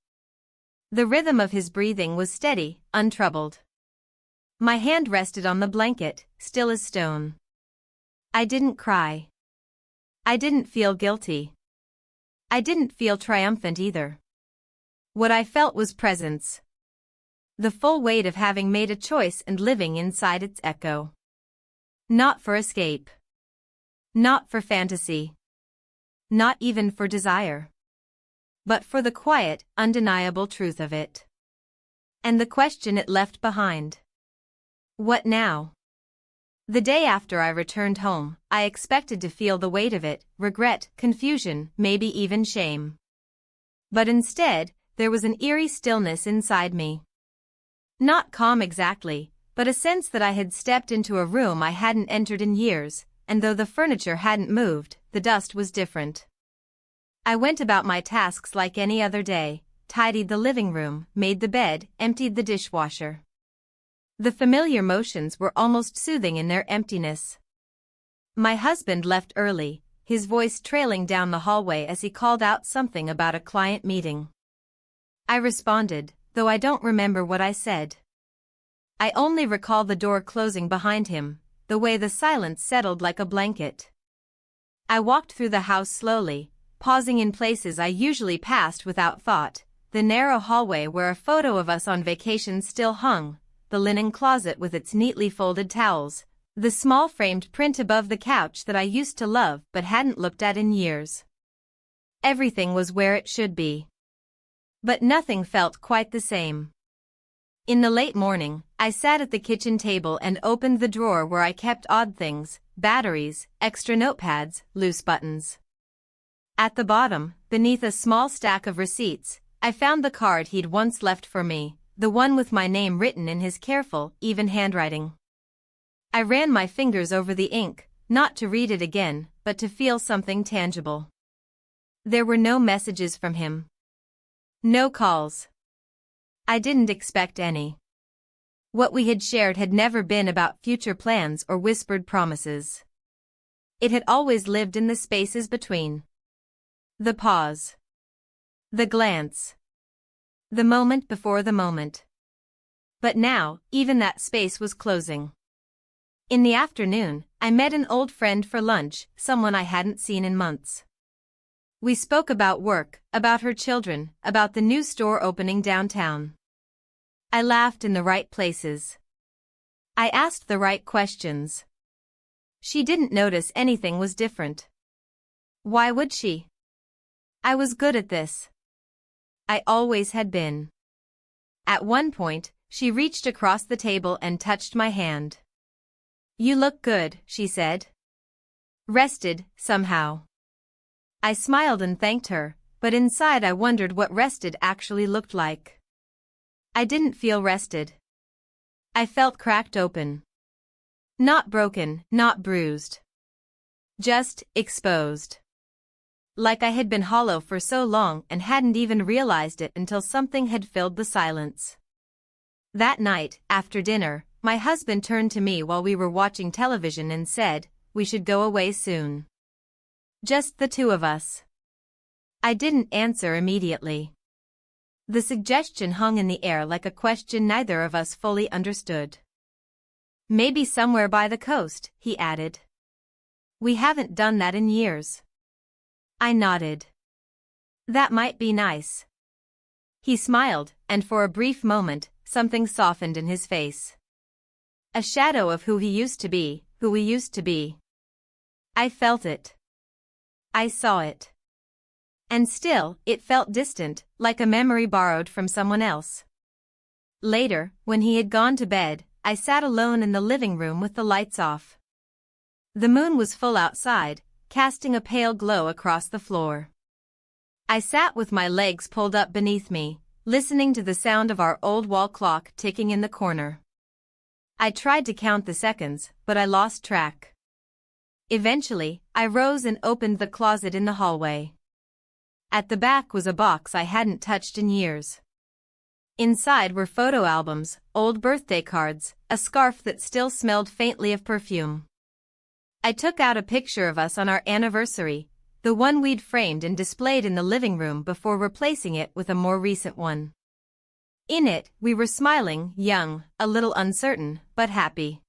The rhythm of his breathing was steady, untroubled. My hand rested on the blanket, still as stone. I didn't cry. I didn't feel guilty. I didn't feel triumphant either. What I felt was presence. The full weight of having made a choice and living inside its echo. Not for escape. Not for fantasy. Not even for desire. But for the quiet, undeniable truth of it. And the question it left behind. What now? The day after I returned home, I expected to feel the weight of it, regret, confusion, maybe even shame. But instead, there was an eerie stillness inside me. Not calm exactly, but a sense that I had stepped into a room I hadn't entered in years, and though the furniture hadn't moved, the dust was different. I went about my tasks like any other day, tidied the living room, made the bed, emptied the dishwasher. The familiar motions were almost soothing in their emptiness. My husband left early, his voice trailing down the hallway as he called out something about a client meeting. I responded, though I don't remember what I said. I only recall the door closing behind him, the way the silence settled like a blanket. I walked through the house slowly, pausing in places I usually passed without thought, the narrow hallway where a photo of us on vacation still hung, the linen closet with its neatly folded towels, the small framed print above the couch that I used to love but hadn't looked at in years. Everything was where it should be. But nothing felt quite the same. In the late morning, I sat at the kitchen table and opened the drawer where I kept odd things, batteries, extra notepads, loose buttons. At the bottom, beneath a small stack of receipts, I found the card he'd once left for me, the one with my name written in his careful, even handwriting. I ran my fingers over the ink, not to read it again, but to feel something tangible. There were no messages from him. No calls. I didn't expect any. What we had shared had never been about future plans or whispered promises. It had always lived in the spaces between. The pause. The glance. The moment before the moment. But now, even that space was closing. In the afternoon, I met an old friend for lunch, someone I hadn't seen in months. We spoke about work, about her children, about the new store opening downtown. I laughed in the right places. I asked the right questions. She didn't notice anything was different. Why would she? I was good at this. I always had been. At one point, she reached across the table and touched my hand. "You look good," she said. Rested, somehow. I smiled and thanked her, but inside I wondered what rested actually looked like. I didn't feel rested. I felt cracked open. Not broken, not bruised. Just exposed. Like I had been hollow for so long and hadn't even realized it until something had filled the silence. That night, after dinner, my husband turned to me while we were watching television and said, "We should go away soon. Just the two of us." I didn't answer immediately. The suggestion hung in the air like a question neither of us fully understood. "Maybe somewhere by the coast," he added. "We haven't done that in years." I nodded. "That might be nice." He smiled, and for a brief moment, something softened in his face. A shadow of who he used to be, who we used to be. I felt it. I saw it. And still, it felt distant, like a memory borrowed from someone else. Later, when he had gone to bed, I sat alone in the living room with the lights off. The moon was full outside, casting a pale glow across the floor. I sat with my legs pulled up beneath me, listening to the sound of our old wall clock ticking in the corner. I tried to count the seconds, but I lost track. Eventually, I rose and opened the closet in the hallway. At the back was a box I hadn't touched in years. Inside were photo albums, old birthday cards, a scarf that still smelled faintly of perfume. I took out a picture of us on our anniversary, the one we'd framed and displayed in the living room before replacing it with a more recent one. In it, we were smiling, young, a little uncertain, but happy.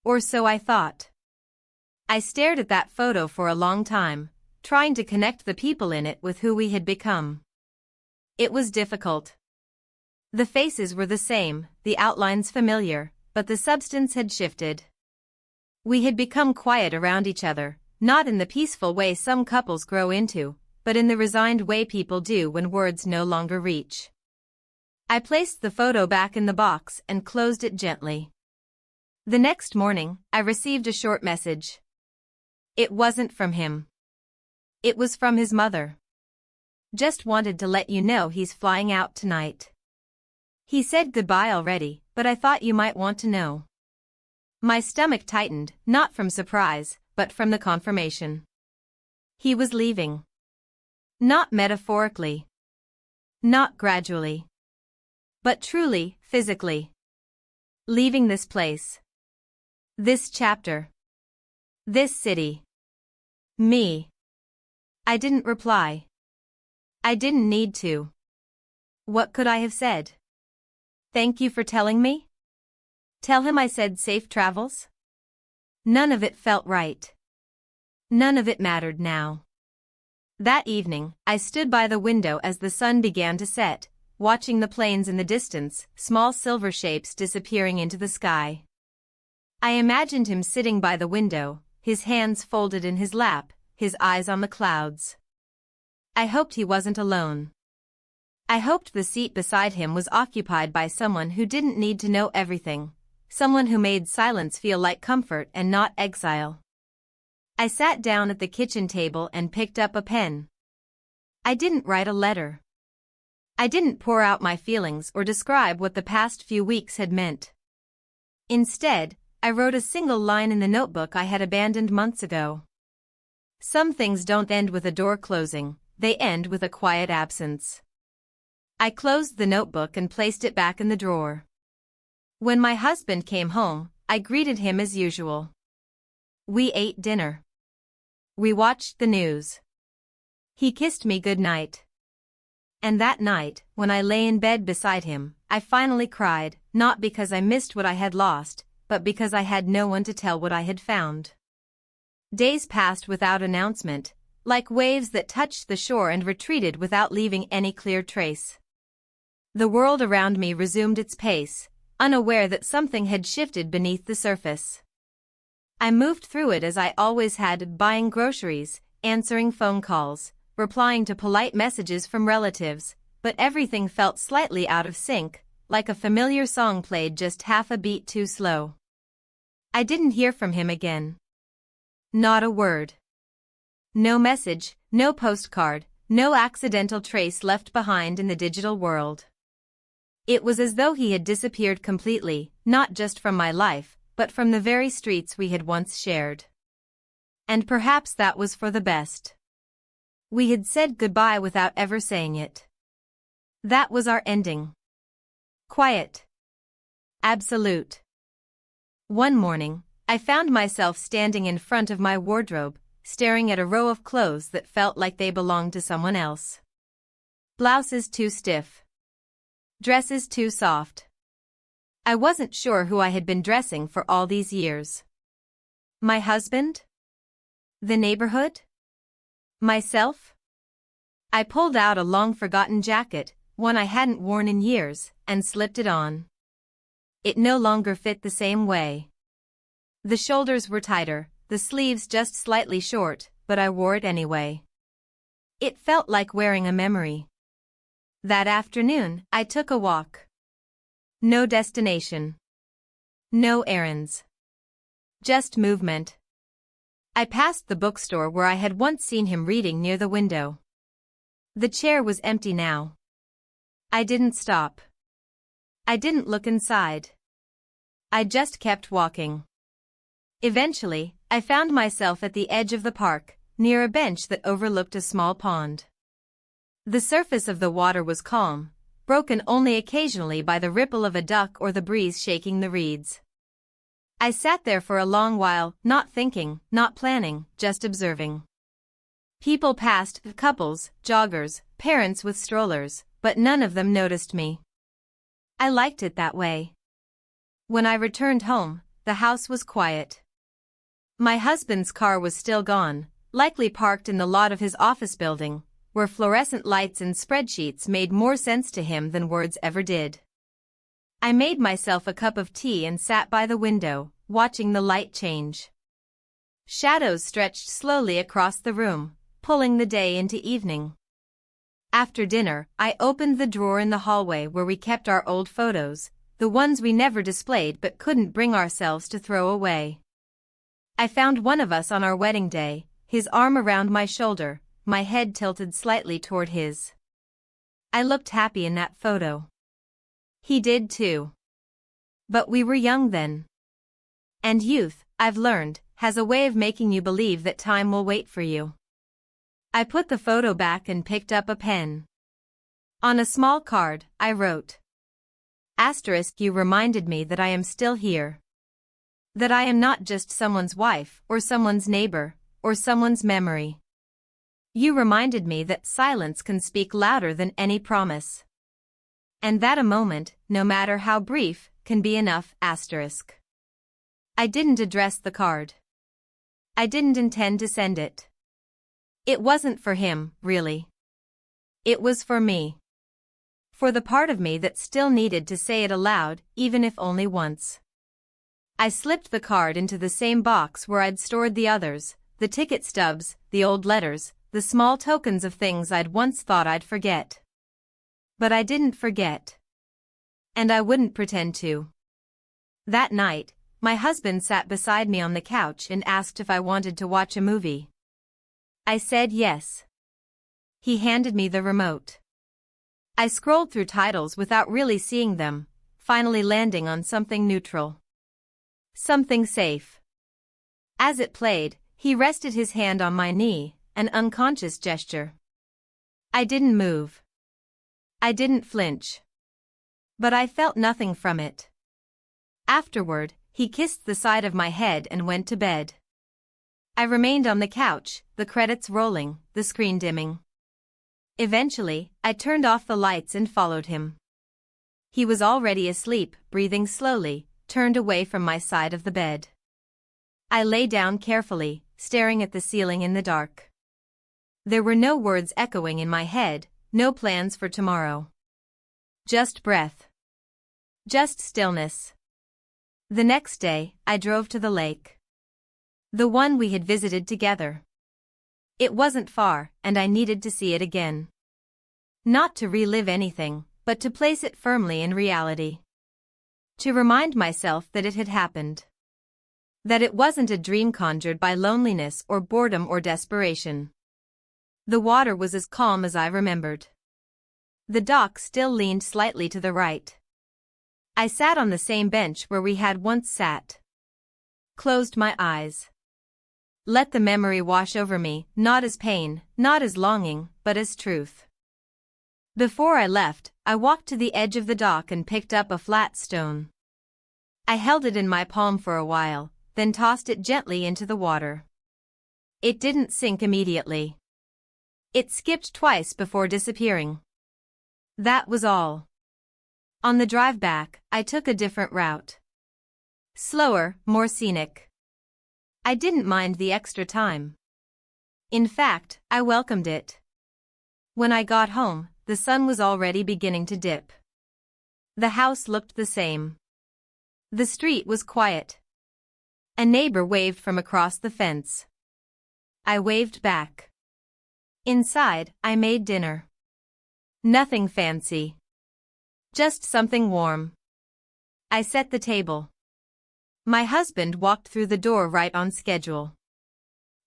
Or so I thought. I stared at that photo for a long time, trying to connect the people in it with who we had become. It was difficult. The faces were the same, the outlines familiar, but the substance had shifted. We had become quiet around each other, not in the peaceful way some couples grow into, but in the resigned way people do when words no longer reach. I placed the photo back in the box and closed it gently. The next morning, I received a short message. It wasn't from him. It was from his mother. "Just wanted to let you know he's flying out tonight. He said goodbye already, but I thought you might want to know." My stomach tightened, not from surprise, but from the confirmation. He was leaving. Not metaphorically. Not gradually. But truly, physically. Leaving this place. This chapter. This city. Me. I didn't reply. I didn't need to. What could I have said? Thank you for telling me? Tell him I said safe travels? None of it felt right. None of it mattered now. That evening, I stood by the window as the sun began to set, watching the planes in the distance, small silver shapes disappearing into the sky. I imagined him sitting by the window, his hands folded in his lap, his eyes on the clouds. I hoped he wasn't alone. I hoped the seat beside him was occupied by someone who didn't need to know everything, someone who made silence feel like comfort and not exile. I sat down at the kitchen table and picked up a pen. I didn't write a letter. I didn't pour out my feelings or describe what the past few weeks had meant. Instead, I wrote a single line in the notebook I had abandoned months ago. Some things don't end with a door closing, they end with a quiet absence. I closed the notebook and placed it back in the drawer. When my husband came home, I greeted him as usual. We ate dinner. We watched the news. He kissed me goodnight. And that night, when I lay in bed beside him, I finally cried, not because I missed what I had lost, but because I had no one to tell what I had found. Days passed without announcement, like waves that touched the shore and retreated without leaving any clear trace. The world around me resumed its pace, unaware that something had shifted beneath the surface. I moved through it as I always had, buying groceries, answering phone calls, replying to polite messages from relatives, but everything felt slightly out of sync, like a familiar song played just half a beat too slow. I didn't hear from him again. Not a word. No message, no postcard, no accidental trace left behind in the digital world. It was as though he had disappeared completely, not just from my life, but from the very streets we had once shared. And perhaps that was for the best. We had said goodbye without ever saying it. That was our ending. Quiet. Absolute. One morning, I found myself standing in front of my wardrobe, staring at a row of clothes that felt like they belonged to someone else. Blouses too stiff. Dresses too soft. I wasn't sure who I had been dressing for all these years. My husband? The neighborhood? Myself? I pulled out a long-forgotten jacket, one I hadn't worn in years, and slipped it on. It no longer fit the same way. The shoulders were tighter, the sleeves just slightly short, but I wore it anyway. It felt like wearing a memory. That afternoon, I took a walk. No destination. No errands. Just movement. I passed the bookstore where I had once seen him reading near the window. The chair was empty now. I didn't stop. I didn't look inside. I just kept walking. Eventually, I found myself at the edge of the park, near a bench that overlooked a small pond. The surface of the water was calm, broken only occasionally by the ripple of a duck or the breeze shaking the reeds. I sat there for a long while, not thinking, not planning, just observing. People passed, couples, joggers, parents with strollers, but none of them noticed me. I liked it that way. When I returned home, the house was quiet. My husband's car was still gone, likely parked in the lot of his office building, where fluorescent lights and spreadsheets made more sense to him than words ever did. I made myself a cup of tea and sat by the window, watching the light change. Shadows stretched slowly across the room, pulling the day into evening. After dinner, I opened the drawer in the hallway where we kept our old photos, the ones we never displayed but couldn't bring ourselves to throw away. I found one of us on our wedding day, his arm around my shoulder, my head tilted slightly toward his. I looked happy in that photo. He did too. But we were young then. And youth, I've learned, has a way of making you believe that time will wait for you. I put the photo back and picked up a pen. On a small card, I wrote, Asterisk, you reminded me that I am still here. That I am not just someone's wife, or someone's neighbor, or someone's memory. You reminded me that silence can speak louder than any promise. And that a moment, no matter how brief, can be enough. Asterisk. I didn't address the card. I didn't intend to send it. It wasn't for him, really. It was for me. For the part of me that still needed to say it aloud, even if only once. I slipped the card into the same box where I'd stored the others, the ticket stubs, the old letters, the small tokens of things I'd once thought I'd forget. But I didn't forget. And I wouldn't pretend to. That night, my husband sat beside me on the couch and asked if I wanted to watch a movie. I said yes. He handed me the remote. I scrolled through titles without really seeing them, finally landing on something neutral. Something safe. As it played, he rested his hand on my knee, an unconscious gesture. I didn't move. I didn't flinch. But I felt nothing from it. Afterward, he kissed the side of my head and went to bed. I remained on the couch, the credits rolling, the screen dimming. Eventually, I turned off the lights and followed him. He was already asleep, breathing slowly, turned away from my side of the bed. I lay down carefully, staring at the ceiling in the dark. There were no words echoing in my head, no plans for tomorrow. Just breath. Just stillness. The next day, I drove to the lake. The one we had visited together. It wasn't far, and I needed to see it again. Not to relive anything, but to place it firmly in reality. To remind myself that it had happened. That it wasn't a dream conjured by loneliness or boredom or desperation. The water was as calm as I remembered. The dock still leaned slightly to the right. I sat on the same bench where we had once sat. Closed my eyes. Let the memory wash over me, not as pain, not as longing, but as truth. Before I left, I walked to the edge of the dock and picked up a flat stone. I held it in my palm for a while, then tossed it gently into the water. It didn't sink immediately. It skipped twice before disappearing. That was all. On the drive back, I took a different route. Slower, more scenic. I didn't mind the extra time. In fact, I welcomed it. When I got home, the sun was already beginning to dip. The house looked the same. The street was quiet. A neighbor waved from across the fence. I waved back. Inside, I made dinner. Nothing fancy. Just something warm. I set the table. My husband walked through the door right on schedule.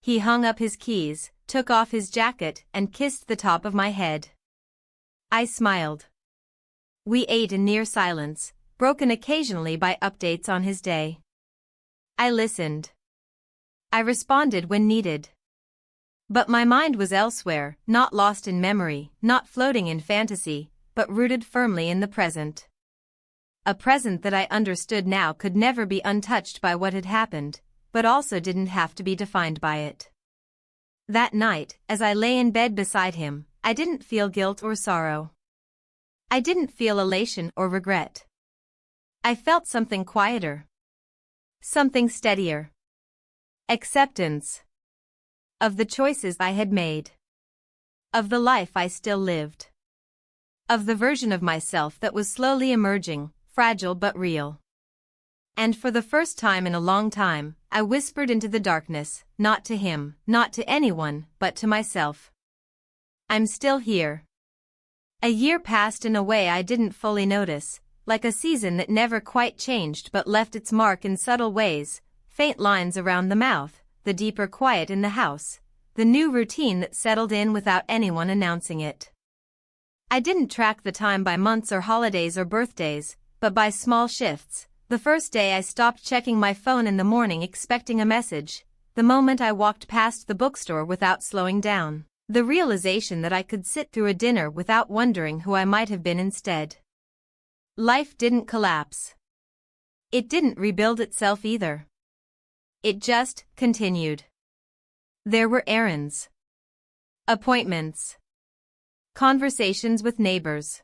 He hung up his keys, took off his jacket, and kissed the top of my head. I smiled. We ate in near silence, broken occasionally by updates on his day. I listened. I responded when needed. But my mind was elsewhere, not lost in memory, not floating in fantasy, but rooted firmly in the present. A present that I understood now could never be untouched by what had happened, but also didn't have to be defined by it. That night, as I lay in bed beside him, I didn't feel guilt or sorrow. I didn't feel elation or regret. I felt something quieter. Something steadier. Acceptance. Of the choices I had made. Of the life I still lived. Of the version of myself that was slowly emerging, fragile but real. And for the first time in a long time, I whispered into the darkness, not to him, not to anyone, but to myself. I'm still here. A year passed in a way I didn't fully notice, like a season that never quite changed but left its mark in subtle ways, faint lines around the mouth, the deeper quiet in the house, the new routine that settled in without anyone announcing it. I didn't track the time by months or holidays or birthdays, but by small shifts. The first day I stopped checking my phone in the morning expecting a message, the moment I walked past the bookstore without slowing down, the realization that I could sit through a dinner without wondering who I might have been instead. Life didn't collapse. It didn't rebuild itself either. It just continued. There were errands, appointments, conversations with neighbors,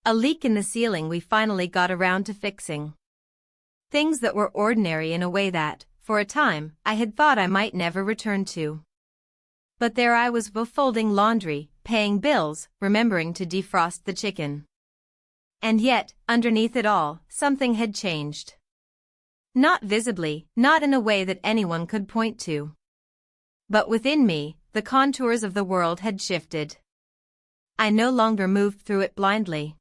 a leak in the ceiling we finally got around to fixing. Things that were ordinary in a way that, for a time, I had thought I might never return to. But there I was folding laundry, paying bills, remembering to defrost the chicken. And yet, underneath it all, something had changed. Not visibly, not in a way that anyone could point to. But within me, the contours of the world had shifted. I no longer moved through it blindly.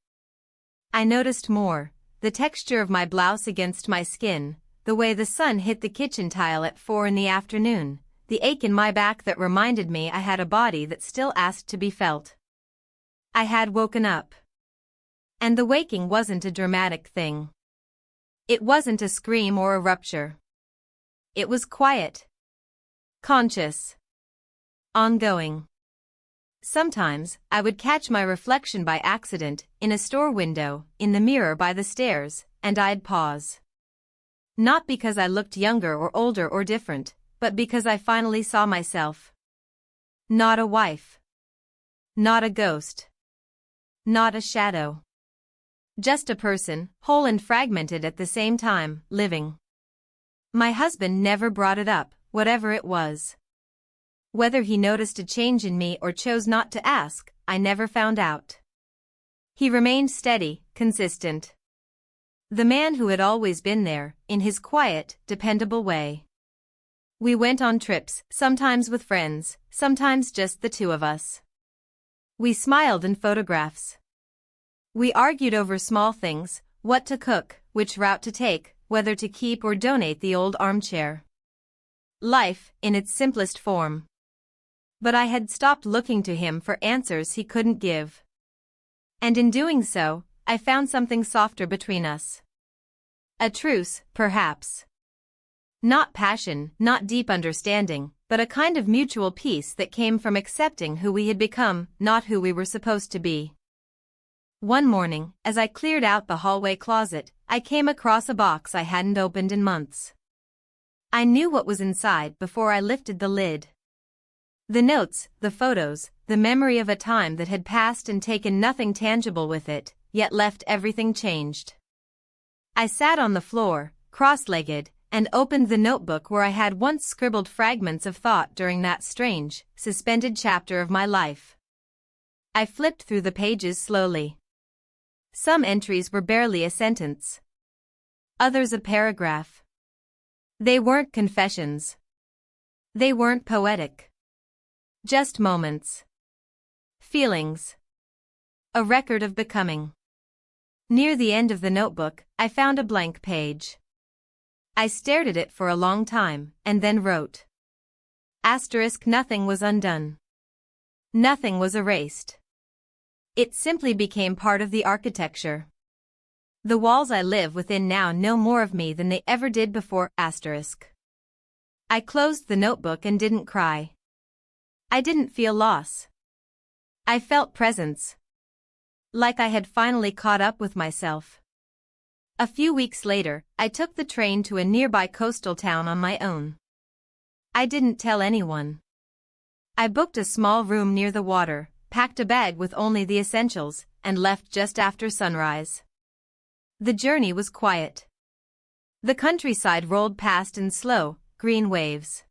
I noticed more, the texture of my blouse against my skin, the way the sun hit the kitchen tile at 4 in the afternoon, the ache in my back that reminded me I had a body that still asked to be felt. I had woken up. And the waking wasn't a dramatic thing. It wasn't a scream or a rupture. It was quiet. Conscious. Ongoing. Sometimes, I would catch my reflection by accident, in a store window, in the mirror by the stairs, and I'd pause. Not because I looked younger or older or different, but because I finally saw myself. Not a wife. Not a ghost. Not a shadow. Just a person, whole and fragmented at the same time, living. My husband never brought it up, whatever it was. Whether he noticed a change in me or chose not to ask, I never found out. He remained steady, consistent. The man who had always been there, in his quiet, dependable way. We went on trips, sometimes with friends, sometimes just the two of us. We smiled in photographs. We argued over small things, what to cook, which route to take, whether to keep or donate the old armchair. Life, in its simplest form. But I had stopped looking to him for answers he couldn't give. And in doing so, I found something softer between us. A truce, perhaps. Not passion, not deep understanding, but a kind of mutual peace that came from accepting who we had become, not who we were supposed to be. One morning, as I cleared out the hallway closet, I came across a box I hadn't opened in months. I knew what was inside before I lifted the lid. The notes, the photos, the memory of a time that had passed and taken nothing tangible with it, yet left everything changed. I sat on the floor, cross-legged, and opened the notebook where I had once scribbled fragments of thought during that strange, suspended chapter of my life. I flipped through the pages slowly. Some entries were barely a sentence. Others a paragraph. They weren't confessions. They weren't poetic. Just moments. Feelings. A record of becoming. Near the end of the notebook, I found a blank page. I stared at it for a long time, and then wrote. Asterisk, nothing was undone. Nothing was erased. It simply became part of the architecture. The walls I live within now know more of me than they ever did before. Asterisk. I closed the notebook and didn't cry. I didn't feel loss. I felt presence. Like I had finally caught up with myself. A few weeks later, I took the train to a nearby coastal town on my own. I didn't tell anyone. I booked a small room near the water, packed a bag with only the essentials, and left just after sunrise. The journey was quiet. The countryside rolled past in slow, green waves.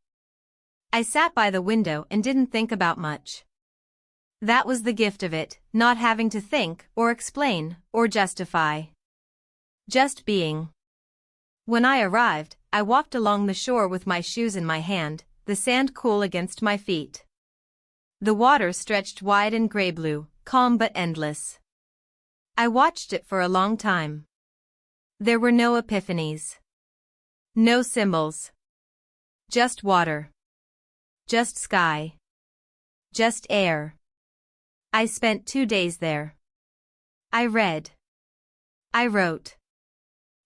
I sat by the window and didn't think about much. That was the gift of it, not having to think, or explain, or justify. Just being. When I arrived, I walked along the shore with my shoes in my hand, the sand cool against my feet. The water stretched wide and gray-blue, calm but endless. I watched it for a long time. There were no epiphanies. No symbols. Just water. Just sky. Just air. I spent 2 days there. I read. I wrote.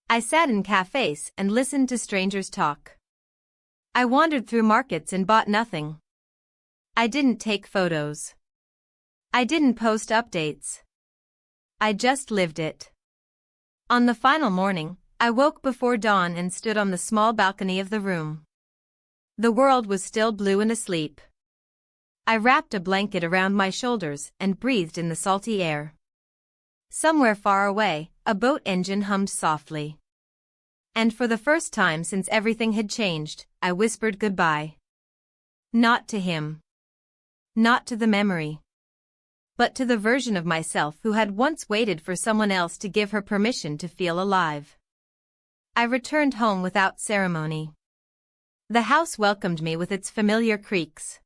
I sat in cafes and listened to strangers talk. I wandered through markets and bought nothing. I didn't take photos. I didn't post updates. I just lived it. On the final morning, I woke before dawn and stood on the small balcony of the room. The world was still blue and asleep. I wrapped a blanket around my shoulders and breathed in the salty air. Somewhere far away, a boat engine hummed softly. And for the first time since everything had changed, I whispered goodbye. Not to him. Not to the memory. But to the version of myself who had once waited for someone else to give her permission to feel alive. I returned home without ceremony. The house welcomed me with its familiar creaks.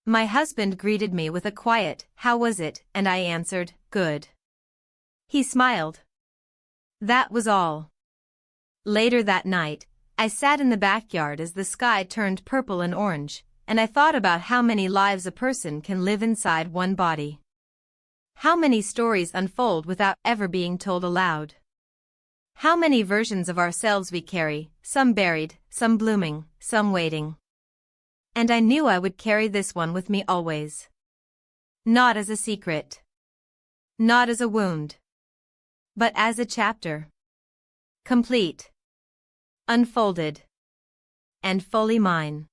My husband greeted me with a quiet, "How was it?" and I answered, "Good." He smiled. That was all. Later that night, I sat in the backyard as the sky turned purple and orange, and I thought about how many lives a person can live inside one body. How many stories unfold without ever being told aloud. How many versions of ourselves we carry, some buried, some blooming, some waiting. And I knew I would carry this one with me always. Not as a secret. Not as a wound. But as a chapter. Complete. Unfolded. And fully mine.